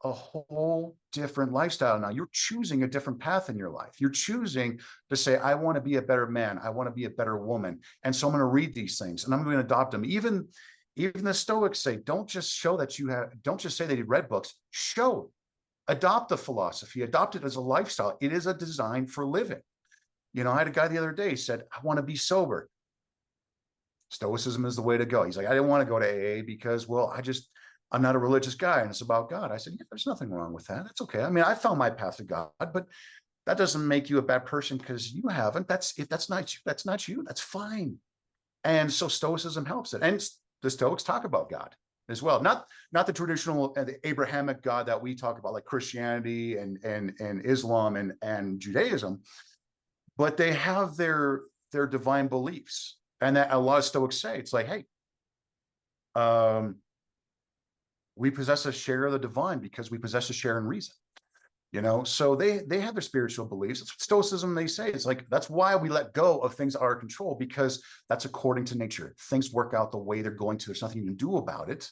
a whole different lifestyle now. You're choosing a different path in your life. You're choosing to say, I want to be a better man. I want to be a better woman. And so I'm going to read these things and I'm going to adopt them. Even the Stoics say, don't just say that you read books, show, adopt the philosophy, adopt it as a lifestyle. It is a design for living. I had a guy the other day said, I want to be sober. Stoicism is the way to go. He's like, I didn't want to go to AA because, well, I'm not a religious guy and it's about God. I said, yeah, there's nothing wrong with that. That's okay. I mean, I found my path to God, but that doesn't make you a bad person because you haven't. If that's not you, that's not you. That's fine. And so Stoicism helps it. And the Stoics talk about God as well. Not the traditional the Abrahamic God that we talk about, like Christianity and Islam and Judaism, but they have their divine beliefs. And that a lot of Stoics say, it's like, hey, um, we possess a share of the divine because we possess a share in reason. So they have their spiritual beliefs. It's Stoicism, they say, it's like, that's why we let go of things out of our control, because that's according to nature. Things work out the way they're going to. There's nothing you can do about it.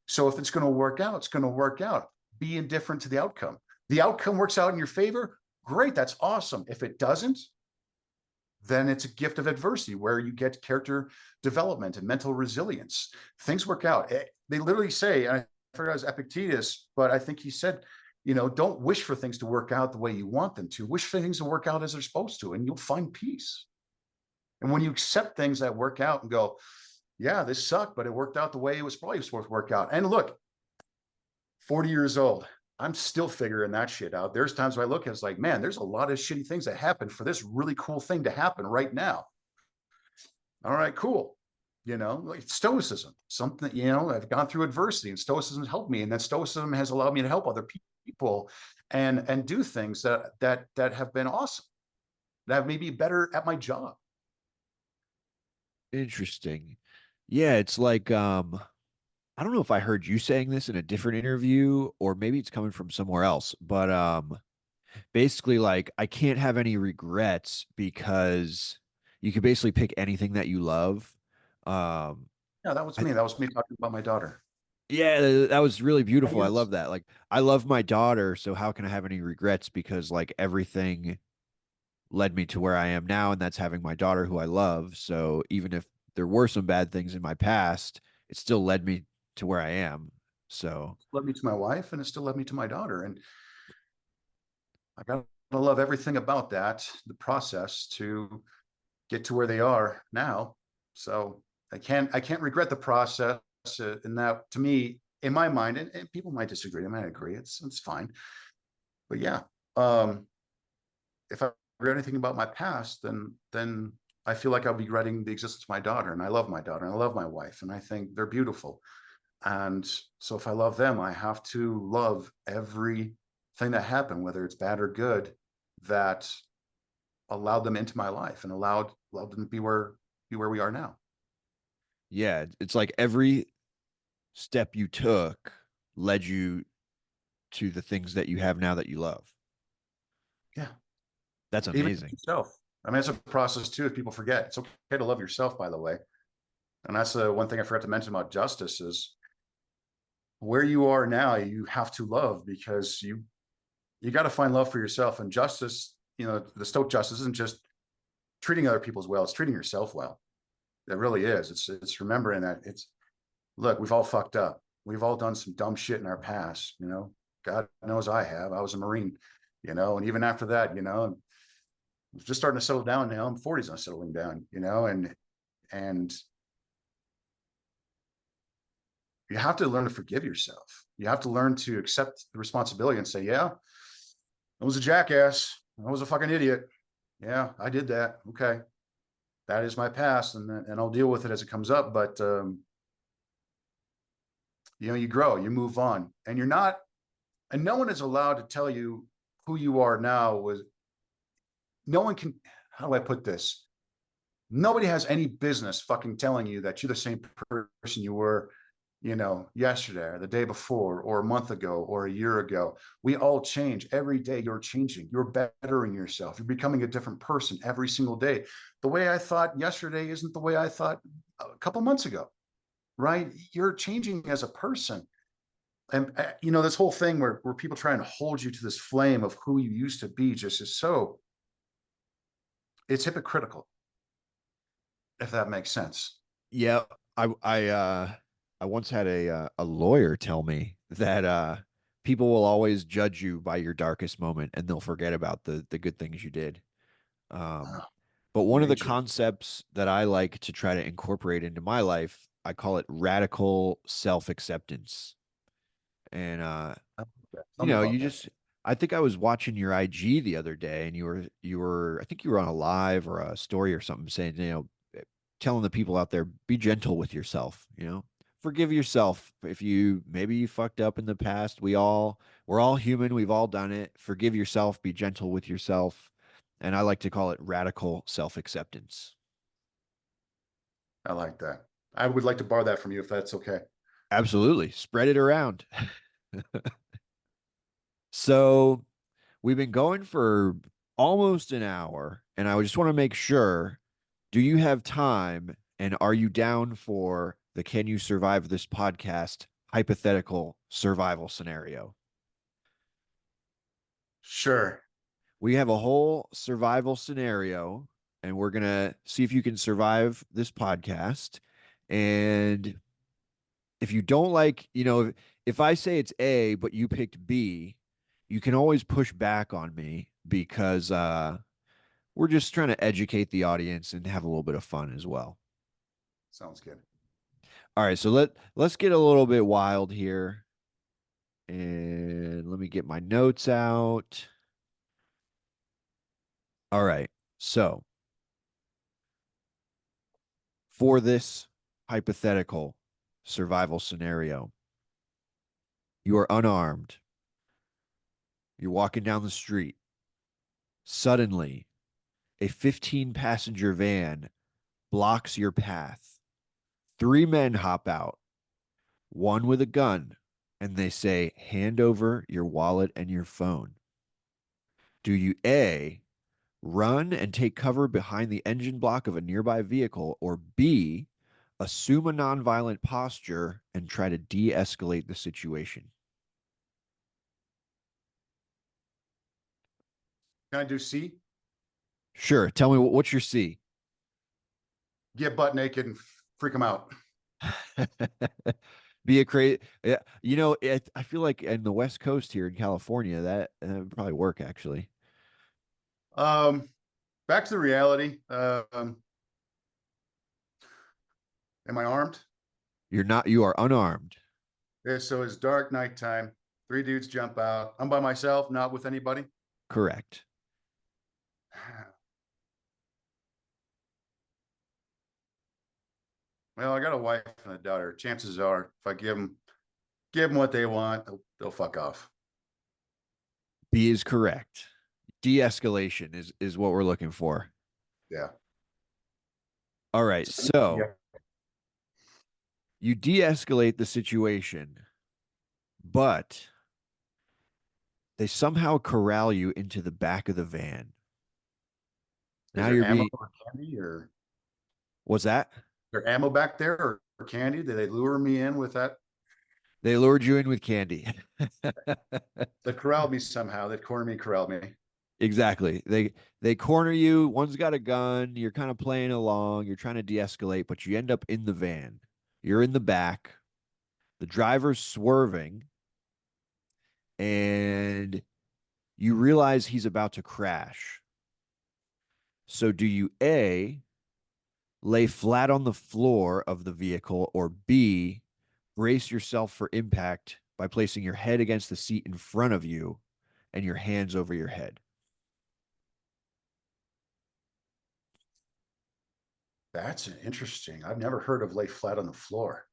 So if it's going to work out, it's going to work out. Be indifferent to the outcome. The outcome works out in your favor, great, that's awesome. If it doesn't, then it's a gift of adversity where you get character development and mental resilience. Things work out. They literally say, and I forgot it was Epictetus, but I think he said, don't wish for things to work out the way you want them to. Wish for things to work out as they're supposed to, and you'll find peace. And when you accept things that work out and go, yeah, this sucked, but it worked out the way it was probably supposed to work out. And look, 40 years old, I'm still figuring that shit out. There's times where I look and it's like, man, there's a lot of shitty things that happen for this really cool thing to happen right now. All right, cool. Like Stoicism, something, I've gone through adversity and Stoicism has helped me. And then Stoicism has allowed me to help other people and do things that have been awesome, that have made me better at my job. Interesting. Yeah, it's like I don't know if I heard you saying this in a different interview or maybe it's coming from somewhere else, but basically like I can't have any regrets because you could basically pick anything that you love. Um Yeah, that was I me. That was me talking about my daughter. Yeah, that was really I beautiful. I use love that. Like I love my daughter, so how can I have any regrets because like everything led me to where I am now, and that's having my daughter who I love. So even if there were some bad things in my past, it still led me to where I am. So led me to my wife, and it still led me to my daughter. And I gotta love everything about that, the process to get to where they are now. So I can't regret the process. And that, to me, in my mind, and people might disagree, they might agree, it's fine. But yeah, um, if I regret anything about my past, then I feel like I'll be regretting the existence of my daughter. And I love my daughter and I love my wife, and I think they're beautiful. And so if I love them, I have to love everything that happened, whether it's bad or good, that allowed them into my life and allowed them to be where we are now. Yeah, it's like every step you took led you to the things that you have now that you love. Yeah. That's Even amazing. yourself. I mean, it's a process too, if people forget. It's okay to love yourself, by the way. And that's the one thing I forgot to mention about justice is where you are now, you have to love because you got to find love for yourself. And justice, the Stoic justice isn't just treating other people as well, it's treating yourself well. It really is. It's remembering that look, we've all fucked up. We've all done some dumb shit in our past. God knows I have. I was a Marine, and even after that, I'm just starting to settle down now. I'm 40s, I'm settling down, and you have to learn to forgive yourself. You have to learn to accept the responsibility and say, yeah, I was a jackass. I was a fucking idiot. Yeah, I did that. Okay. That is my past, and I'll deal with it as it comes up. But you grow, you move on, and you're not, and no one is allowed to tell you who you are now. No one can. How do I put this? Nobody has any business fucking telling you that you're the same person you were, yesterday or the day before or a month ago or a year ago. We all change every day. You're changing, you're bettering yourself, you're becoming a different person every single day. The way I thought yesterday isn't the way I thought a couple months ago, right? You're changing as a person. And this whole thing where people try and hold you to this flame of who you used to be just is so, it's hypocritical, if that makes sense. Yeah, I once had a lawyer tell me that people will always judge you by your darkest moment and they'll forget about the good things you did. Um, Oh, but one of the major. concepts that I like to try to incorporate into my life, I call it radical self-acceptance. And Tell me you about that. just I think I was watching your IG the other day and I think you were on a live or a story or something saying, telling the people out there, be gentle with yourself. Forgive yourself if maybe you fucked up in the past. We're all human, we've all done it. Forgive yourself, be gentle with yourself. And I like to call it radical self-acceptance. I like that. I would like to borrow that from you if that's okay. Absolutely. Spread it around. So we've been going for almost an hour, and I just want to make sure, do you have time and are you down for the Can You Survive This podcast hypothetical survival scenario? Sure. We have a whole survival scenario, and we're going to see if you can survive this podcast. And if you don't if I say it's A, but you picked B, you can always push back on me because we're just trying to educate the audience and have a little bit of fun as well. Sounds good. All right, so let's get a little bit wild here. And let me get my notes out. All right. So, for this hypothetical survival scenario, you are unarmed. You're walking down the street. Suddenly, a 15-passenger van blocks your path. Three men hop out, one with a gun, and they say, hand over your wallet and your phone. Do you A, run and take cover behind the engine block of a nearby vehicle, or B, assume a nonviolent posture and try to de escalate the situation? Can I do C? Sure. Tell me what's your C? Get butt naked and freak them out. Be a crazy, yeah. I feel like in the West Coast here in California, that would probably work actually. Um, back to the reality. Am I armed? You're not, you are unarmed. Yeah, so it's dark nighttime. Three dudes jump out. I'm by myself, not with anybody. Correct. Well, I got a wife and a daughter. Chances are, if I give them what they want, they'll fuck off. B is correct. De-escalation is what we're looking for. Yeah. All right. So, So yeah. you de-escalate the situation, but they somehow corral you into the back of the van. Is Now there you're ammo being, or candy or what's that? there ammo back there or candy? Did they lure me in with that? They lured you in with candy. They corralled me somehow. They cornered me, corralled me. Exactly. They corner you. One's got a gun. You're kind of playing along. You're trying to de-escalate, but you end up in the van. You're in the back. The driver's swerving, and you realize he's about to crash. So do you A, lay flat on the floor of the vehicle, or B, brace yourself for impact by placing your head against the seat in front of you and your hands over your head? That's interesting. I've never heard of lay flat on the floor.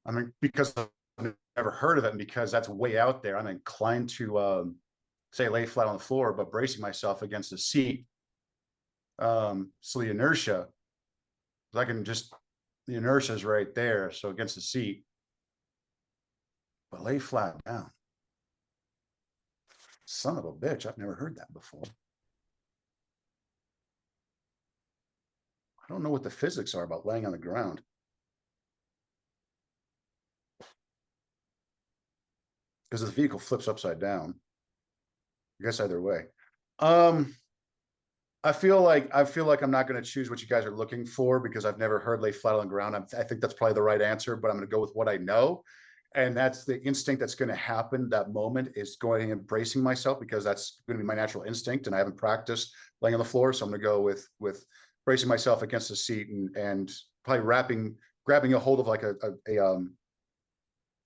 I mean, because I've never heard of it, and because that's way out there, I'm inclined to say lay flat on the floor, but bracing myself against the seat. So the inertia, I can just the inertia is right there, so against the seat, but lay flat down. Son of a bitch, I've never heard that before. I don't know what the physics are about laying on the ground because the vehicle flips upside down. I guess either way. Um, I feel like I'm not going to choose what you guys are looking for because I've never heard lay flat on the ground. I think that's probably the right answer, but I'm going to go with what I know, and that's the instinct that's going to happen. That moment is going and bracing myself because that's going to be my natural instinct, and I haven't practiced laying on the floor, so I'm going to go with bracing myself against the seat and probably grabbing a hold of like a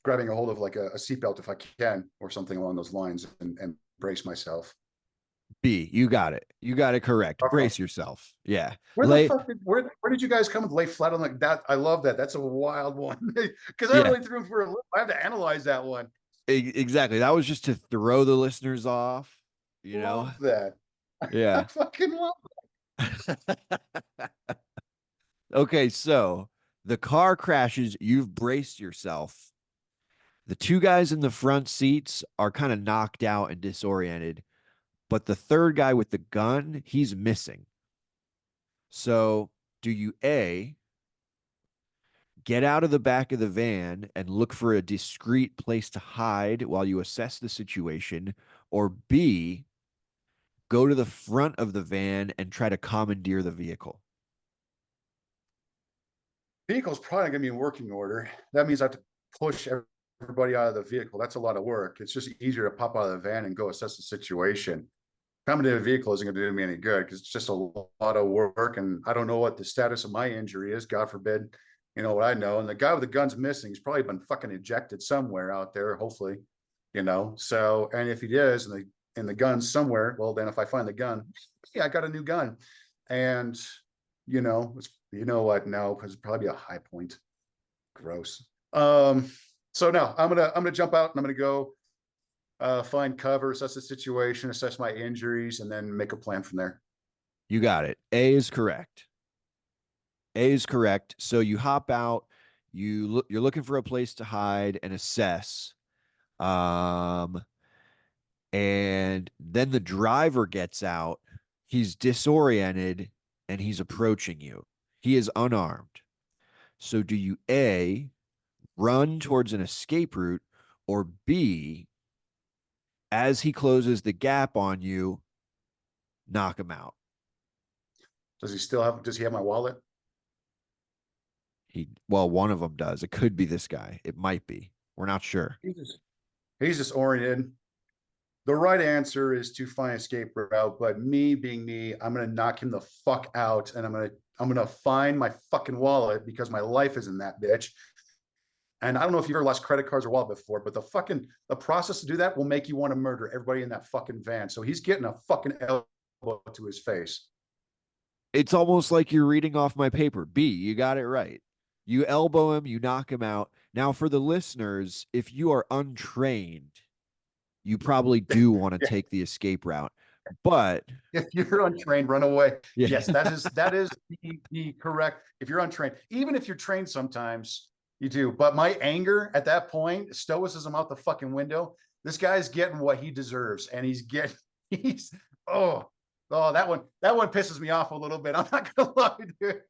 grabbing a hold of like a seatbelt if I can or something along those lines and brace myself. B, you got it. You got it correct. Okay. Brace yourself. Yeah. Where the Lay, fuck where did you guys come with lay flat on like that? I love that. That's a wild one because I yeah, really threw for a loop. I have to analyze that one. exactly. That was just to throw the listeners off, you know? Love that. I Yeah. fucking love Okay, so the car crashes, you've braced yourself. The two guys in the front seats are kind of knocked out and disoriented, but the third guy with the gun, he's missing. So, do you A, get out of the back of the van and look for a discreet place to hide while you assess the situation, or B, go to the front of the van and try to commandeer the vehicle? vehicle's probably gonna be in working order. That means I have to push everybody out of the vehicle. That's a lot of work. It's just easier to pop out of the van and go assess the situation. Coming to a vehicle isn't going to do me any good because it's just a lot of work, and I don't know what the status of my injury is. God forbid, you know what I know. And the guy with the gun's missing. He's probably been fucking ejected somewhere out there. Hopefully, you know. So, and if he is, and the gun's somewhere, well, then if I find the gun, yeah, I got a new gun, and you know what? No, because it's probably a high point. Gross. So no, I'm gonna jump out and I'm gonna go find cover, assess the situation, assess my injuries, and then make a plan from there. You got it. A is correct. A is correct. So you hop out, you're looking for a place to hide and assess. Um, and then the driver gets out. He's disoriented and he's approaching you. He is unarmed. So do you A, run towards an escape route, or B, as he closes the gap on you, knock him out? Does he have my wallet? Well, one of them does. It could be this guy. It might be. We're not sure. He's just oriented. The right answer is to find escape route, but me being me, I'm gonna knock him the fuck out, and I'm gonna find my fucking wallet because my life is in that bitch. And I don't know if you've ever lost credit cards or wallet before, but the process to do that will make you want to murder everybody in that fucking van. So he's getting a fucking elbow to his face. It's almost like you're reading off my paper. B, you got it right. You elbow him, you knock him out. Now, for the listeners, if you are untrained, you probably do want to Yeah. take the escape route. But If you're untrained, run away. yeah, Yes, that is the correct. If you're untrained, even if you're trained, sometimes you do. But my anger at that point, stoicism out the fucking window. This guy's getting what he deserves, and he's oh that one pisses me off a little bit. I'm not gonna lie, dude.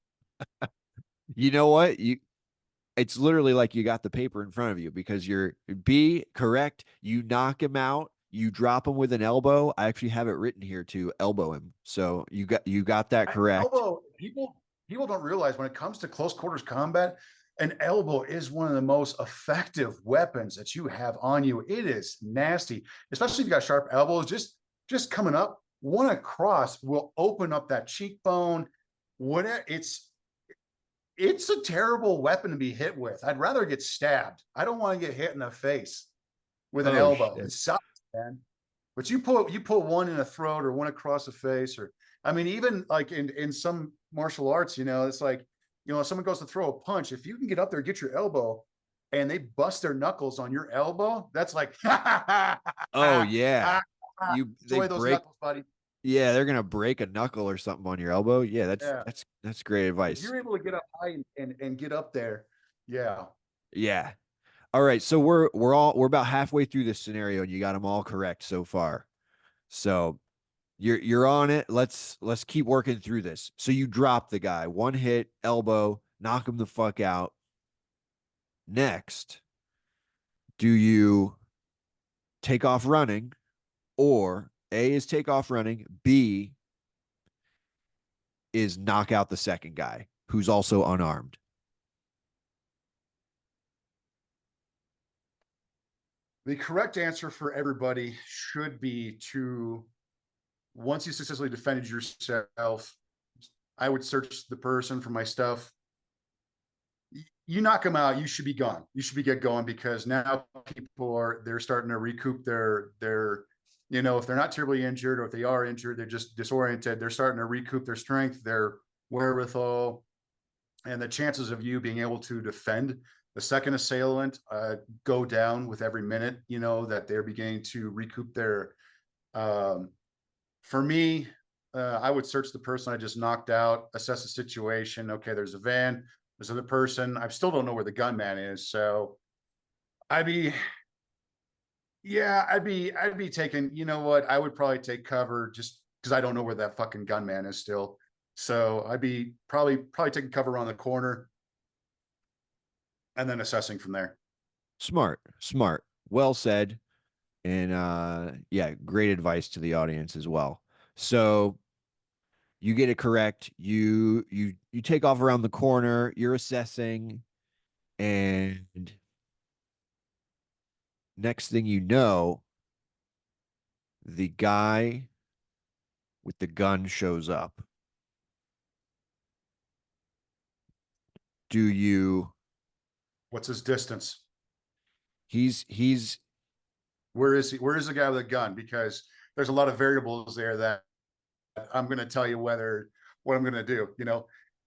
you know what? It's literally like you got the paper in front of you because you're B, correct. You knock him out, you drop him with an elbow. I actually have it written here to elbow him. So you got that correct. Elbow people don't realize when it comes to close quarters combat, an elbow is one of the most effective weapons that you have on you. It is nasty, especially if you got sharp elbows. Just coming up one across will open up that cheekbone. Whatever, it's a terrible weapon to be hit with. I'd rather get stabbed. I don't want to get hit in the face with an Oh elbow. shit. It sucks, man. But you put one in the throat or one across the face, or I mean, even like in some martial arts, it's like, if someone goes to throw a punch, if you can get up there, get your elbow, and they bust their knuckles on your elbow, that's like, Oh yeah. They enjoy those break. knuckles, buddy. Yeah, they're gonna break a knuckle or something on your elbow. Yeah, that's Yeah. that's that's great If advice. you're able to get up high and get up there, yeah. Yeah. All right. So we're about halfway through this scenario and you got them all correct so far. So you're on it. Let's keep working through this. So you drop the guy, one hit, elbow, knock him the fuck out. Next, do you take off running, or A is take off running, B is knock out the second guy who's also unarmed? The correct answer for everybody should be to, once you successfully defended yourself, I would search the person for my stuff. You knock them out, you should be gone. You should be get going, because now they're starting to recoup their if they're not terribly injured, or if they are injured, they're just disoriented. They're starting to recoup their strength, their wherewithal, and the chances of you being able to defend the second assailant go down with every minute. That they're beginning to recoup their. For me, I would search the person I just knocked out, assess the situation. Okay, there's a van, there's another person. I still don't know where the gunman is, so I'd be, yeah, I'd be taking. You know what? I would probably take cover just because I don't know where that fucking gunman is still. So I'd be probably taking cover around the corner and then assessing from there. Smart, smart. Well said. And yeah, great advice to the audience as well. So you get it correct. You take off around the corner, you're assessing, and next thing you know, the guy with the gun shows up. Do you What's his distance? he's Where is he? Where is the guy with a gun? Because there's a lot of variables there that I'm going to tell you what I'm going to do.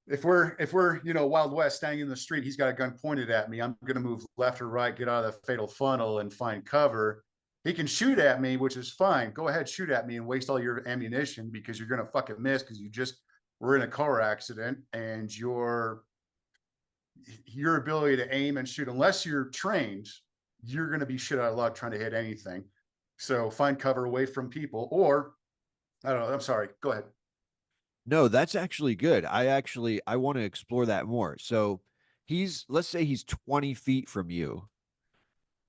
If we're Wild West, standing in the street, he's got a gun pointed at me. I'm going to move left or right, get out of the fatal funnel, and find cover. He can shoot at me, which is fine. Go ahead, shoot at me and waste all your ammunition, because you're going to fucking miss, because you just were in a car accident, and your ability to aim and shoot, unless you're trained, you're going to be shit out of luck trying to hit anything. So find cover away from people, or I don't know. I'm sorry. Go ahead. no, that's actually good. I want to explore that more. So let's say he's 20 feet from you.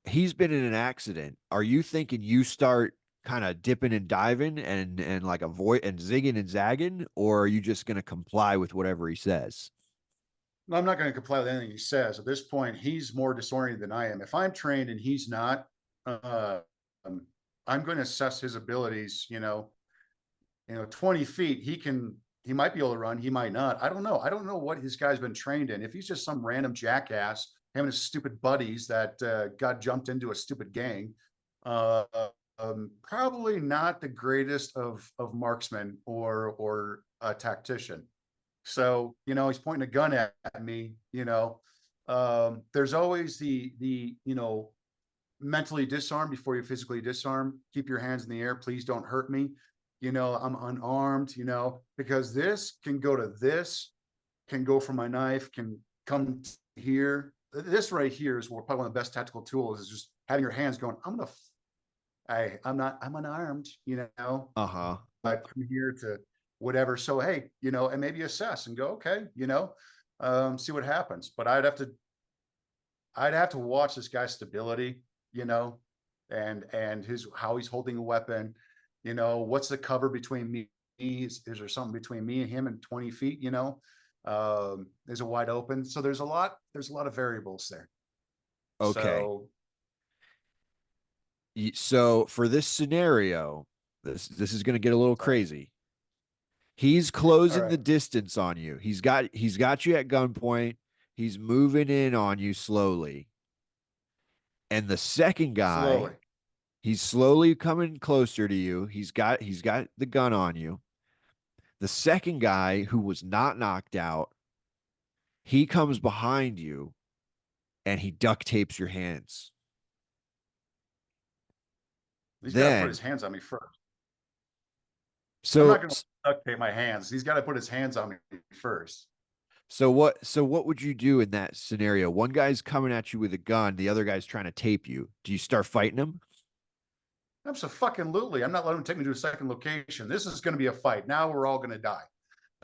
He's been in an accident. Are you thinking you start kind of dipping and diving and like avoid and zigging and zagging, or are you just gonna comply with whatever he says? I'm not going to comply with anything he says. At this point, he's more disoriented than I am. If I'm trained and he's not, uh, um, I'm going to assess his abilities. 20 feet, he might be able to run, he might not. I don't know what his guy's been trained in. If he's just some random jackass, him and his stupid buddies that got jumped into a stupid gang, uh, probably not the greatest of marksmen or a tactician. So, he's pointing a gun at me, there's always the mentally disarm before you physically disarm. Keep your hands in the air. Please don't hurt me. I'm unarmed, because this can go to this, can go for my knife, can come here. This right here is probably one of the best tactical tools is just having your hands going, I'm unarmed, Uh-huh. I come here to whatever. So, hey, and maybe assess and go, okay, see what happens. But I'd have to watch this guy's stability, and his how he's holding a weapon. What's the cover between me? Is there something between me and him and 20 feet? Is it wide open? So there's a lot of variables there. Okay. So So for this scenario, this is going to get a little right, crazy. He's all closing right, the distance on you. He's got you at gunpoint. He's moving in on you slowly. And the second guy, slowly. he's slowly coming closer to you. He's got the gun on you. The second guy who was not knocked out, he comes behind you and he duct tapes your hands. He's got to put Then his hands on me first. I'm so not going to duct tape my hands. He's got to put his hands on me first. so what would you do in that scenario? One guy's coming at you with a gun, the other guy's trying to tape you. Do you start fighting him? Absolutely. I'm not letting him take me to a second location. This is going to be a fight. Now we're all going to die.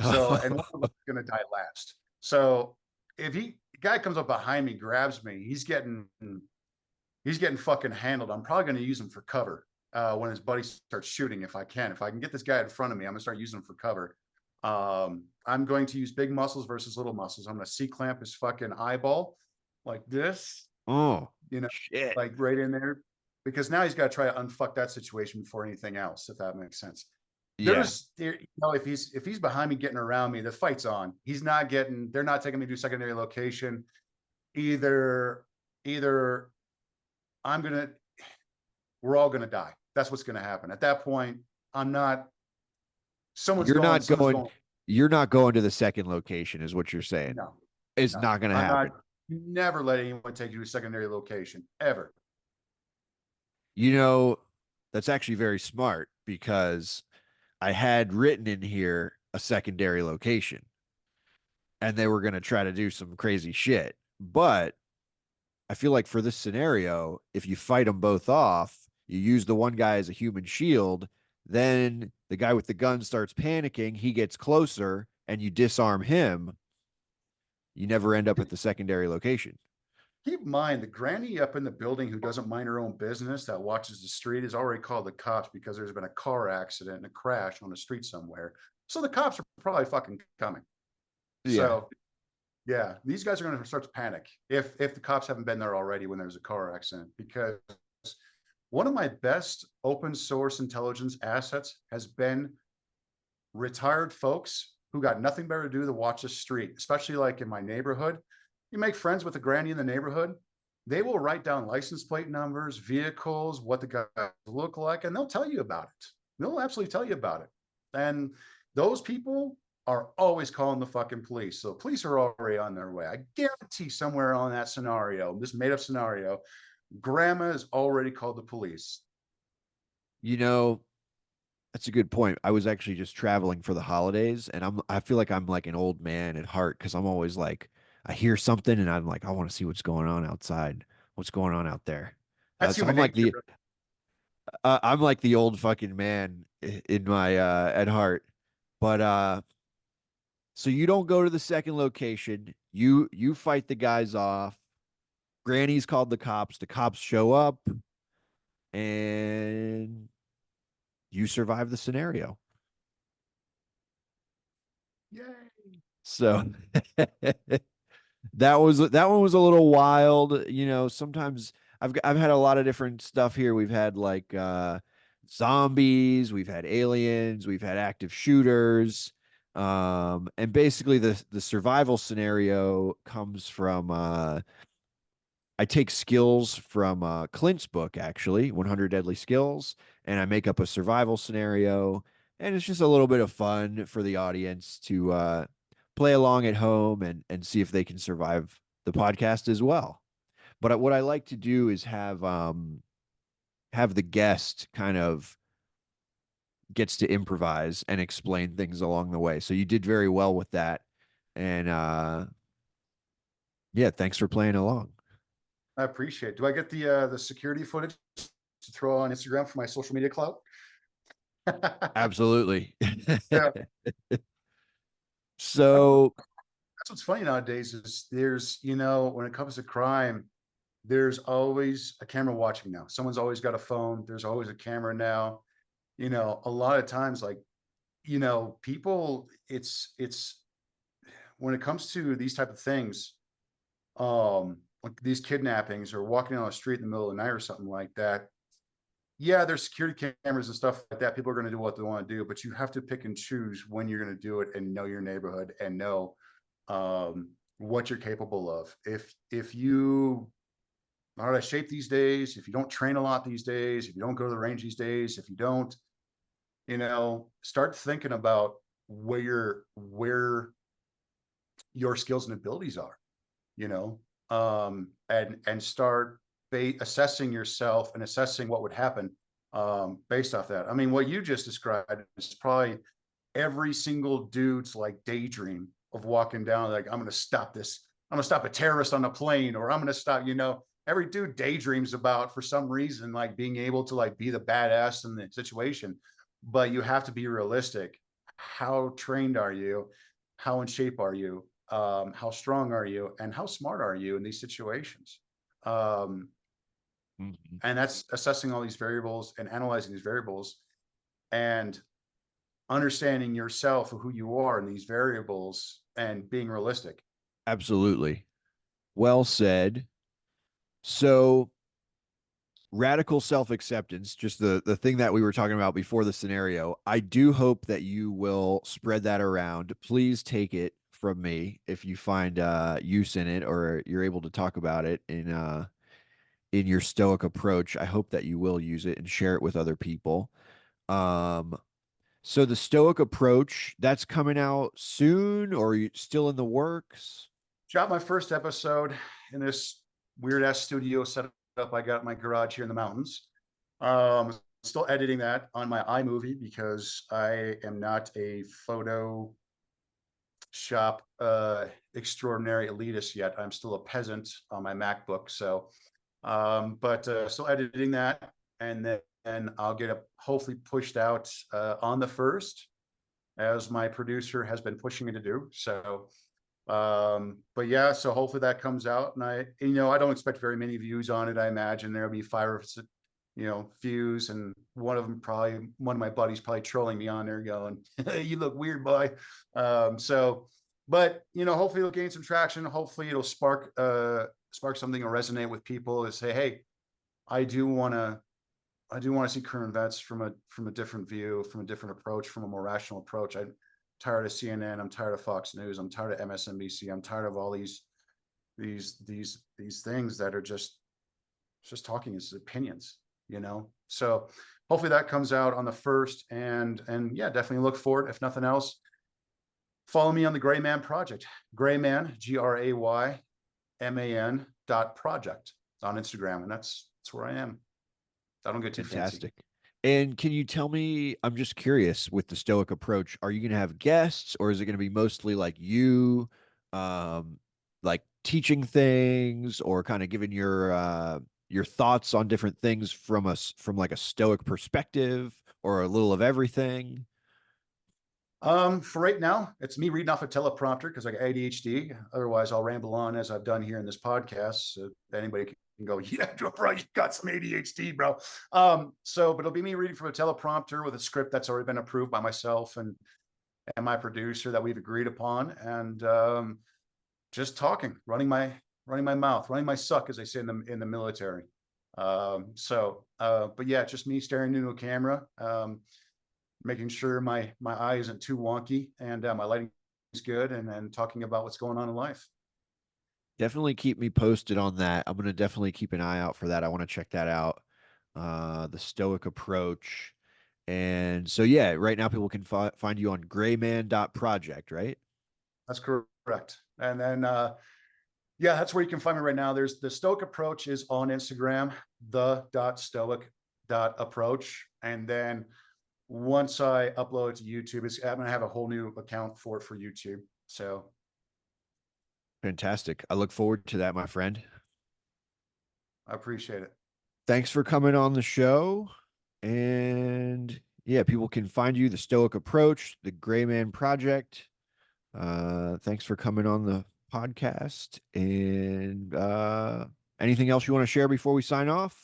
So, and one of us is going to die last. So, if guy comes up behind me, grabs me, he's getting fucking handled. I'm probably going to use him for cover when his buddy starts shooting. If I can, get this guy in front of me, I'm going to start using him for cover. I'm going to use big muscles versus little muscles. I'm going to C clamp his fucking eyeball like this, Oh, you know, shit. like right in there, because now he's got to try to unfuck that situation before anything else, if that makes sense. Yeah. If he's behind me getting around me, the fight's on. They're not taking me to a secondary location. Either I'm gonna, we're all gonna die. That's what's gonna happen. At that point, I'm not, You're not someone's going going, you're not going to the second location is what you're saying. no, It's no. not going to I'm not, happen. never let anyone take you to a secondary location, ever. You know, that's actually very smart because I had written in here a secondary location and they were going to try to do some crazy shit. But I feel like for this scenario, if you fight them both off, you use the one guy as a human shield, then the guy with the gun starts panicking, he gets closer, and you disarm him. You never end up at the secondary location. Keep in mind, the granny up in the building who doesn't mind her own business that watches the street has already called the cops because there's been a car accident and a crash on the street somewhere. So the cops are probably fucking coming. Yeah. So yeah, these guys are going to start to panic if the cops haven't been there already when there's a car accident. Because one of my best open source intelligence assets has been retired folks who got nothing better to do than watch the street, especially like in my neighborhood. You make friends with a granny in the neighborhood, they will write down license plate numbers, vehicles, what the guys look like, and they'll tell you about it. They'll absolutely tell you about it. And those people are always calling the fucking police. So the police are already on their way. I guarantee somewhere on that scenario, this made up scenario, grandma has already called the police. You know, that's a good point. I was actually just traveling for the holidays and I feel like I'm like an old man at heart because I'm always like I hear something and I'm like I want to see what's going on outside. What's going on out there? That's So human nature. I'm like the old fucking man in my at heart. But so you don't go to the second location. You fight the guys off. Granny's called the cops. The cops show up and you survive the scenario. Yay. So that one was a little wild. You know, sometimes I've had a lot of different stuff here. We've had like zombies, we've had aliens, we've had active shooters. And basically the survival scenario comes from I take skills from Clint's book, actually, 100 Deadly Skills, and I make up a survival scenario. And it's just a little bit of fun for the audience to play along at home and see if they can survive the podcast as well. But what I like to do is have the guest kind of gets to improvise and explain things along the way. So you did very well with that. And yeah, thanks for playing along. I appreciate it. Do I get the security footage to throw on Instagram for my social media clout? Absolutely. Yeah. So That's what's funny nowadays is there's, when it comes to crime, there's always a camera watching now. Someone's always got a phone. There's always a camera now. A lot of times, like, people, it's when it comes to these type of things, like these kidnappings or walking on the street in the middle of the night or something like that. Yeah, there's security cameras and stuff like that. People are going to do what they want to do, but you have to pick and choose when you're going to do it and know your neighborhood and know what you're capable of. If you are out of shape these days, if you don't train a lot these days, if you don't go to the range these days, if you don't, start thinking about where your skills and abilities are, and start assessing yourself and assessing what would happen based off that. I mean, what you just described is probably every single dude's like daydream of walking down, like, I'm going to stop this. I'm going to stop a terrorist on a plane, or I'm going to stop, every dude daydreams about, for some reason, like being able to like be the badass in the situation. But you have to be realistic. How trained are you? How in shape are you? How strong are you? And how smart are you in these situations? Um, mhm, and that's assessing all these variables and analyzing these variables and understanding yourself, who you are in these variables, and being realistic. absolutely. Well said. So radical self-acceptance, just the thing that we were talking about before the scenario. I do hope that you will spread that around. Please take it from me if you find use in it or you're able to talk about it in your Stoic approach. I hope that you will use it and share it with other people. Um, so the Stoic approach, that's coming out soon, or are you still in the works? Shot my first episode in this weird ass studio setup I got in my garage here in the mountains. Still editing that on my iMovie because I am not a Photoshop extraordinary elitist yet. I'm still a peasant on my MacBook. So, but still editing that, and then I'll get it hopefully pushed out on the first, as my producer has been pushing me to do. So, but yeah, so hopefully that comes out, and I don't expect very many views on it. I imagine there'll be 5 or views, and one of my buddies probably trolling me on there going, hey, you look weird, boy. So, but hopefully it'll gain some traction. Hopefully it'll spark something or resonate with people to say, hey, I do want to I do want to see current events from a different view, from a different approach, from a more rational approach. I'm tired of CNN. I'm tired of Fox News. I'm tired of MSNBC. I'm tired of all these things that are just talking as opinions. So hopefully that comes out on the first, and yeah, definitely look for it. If nothing else, follow me on the Grayman Project. Grayman, GRAYMAN.project on Instagram, and that's where I am. I don't get too fancy. Fantastic. And can you tell me, I'm just curious with the Stoic approach, are you going to have guests or is it going to be mostly like you, um, like teaching things or kind of giving your thoughts on different things from from like a Stoic perspective or a little of everything? For right now, it's me reading off a teleprompter because I got ADHD. Otherwise, I'll ramble on as I've done here in this podcast. So anybody can go, yeah, bro, you got some ADHD, bro. But it'll be me reading from a teleprompter with a script that's already been approved by myself and my producer that we've agreed upon. And just talking, running my mouth, running my suck, as they say in the military. But yeah, just me staring into a camera, making sure my eye isn't too wonky and my lighting is good, and then talking about what's going on in life. Definitely keep me posted on that. I'm gonna definitely keep an eye out for that. I want to check that out. The Stoic Approach. And so yeah, right now people can find you on Grayman.project, right? That's correct. And then yeah, that's where you can find me right now. There's the Stoic Approach is on Instagram, the.stoic.approach. And then once I upload it to YouTube, I'm gonna have a whole new account for it for YouTube. So Fantastic. I look forward to that, my friend. I appreciate it. Thanks for coming on the show. And yeah, people can find you the Stoic Approach, the Grayman Project. Thanks for coming on the podcast. And anything else you want to share before we sign off?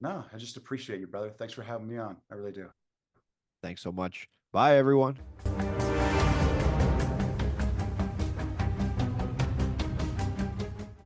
No, I just appreciate you, brother. Thanks for having me on. I really do. Thanks so much. Bye, everyone.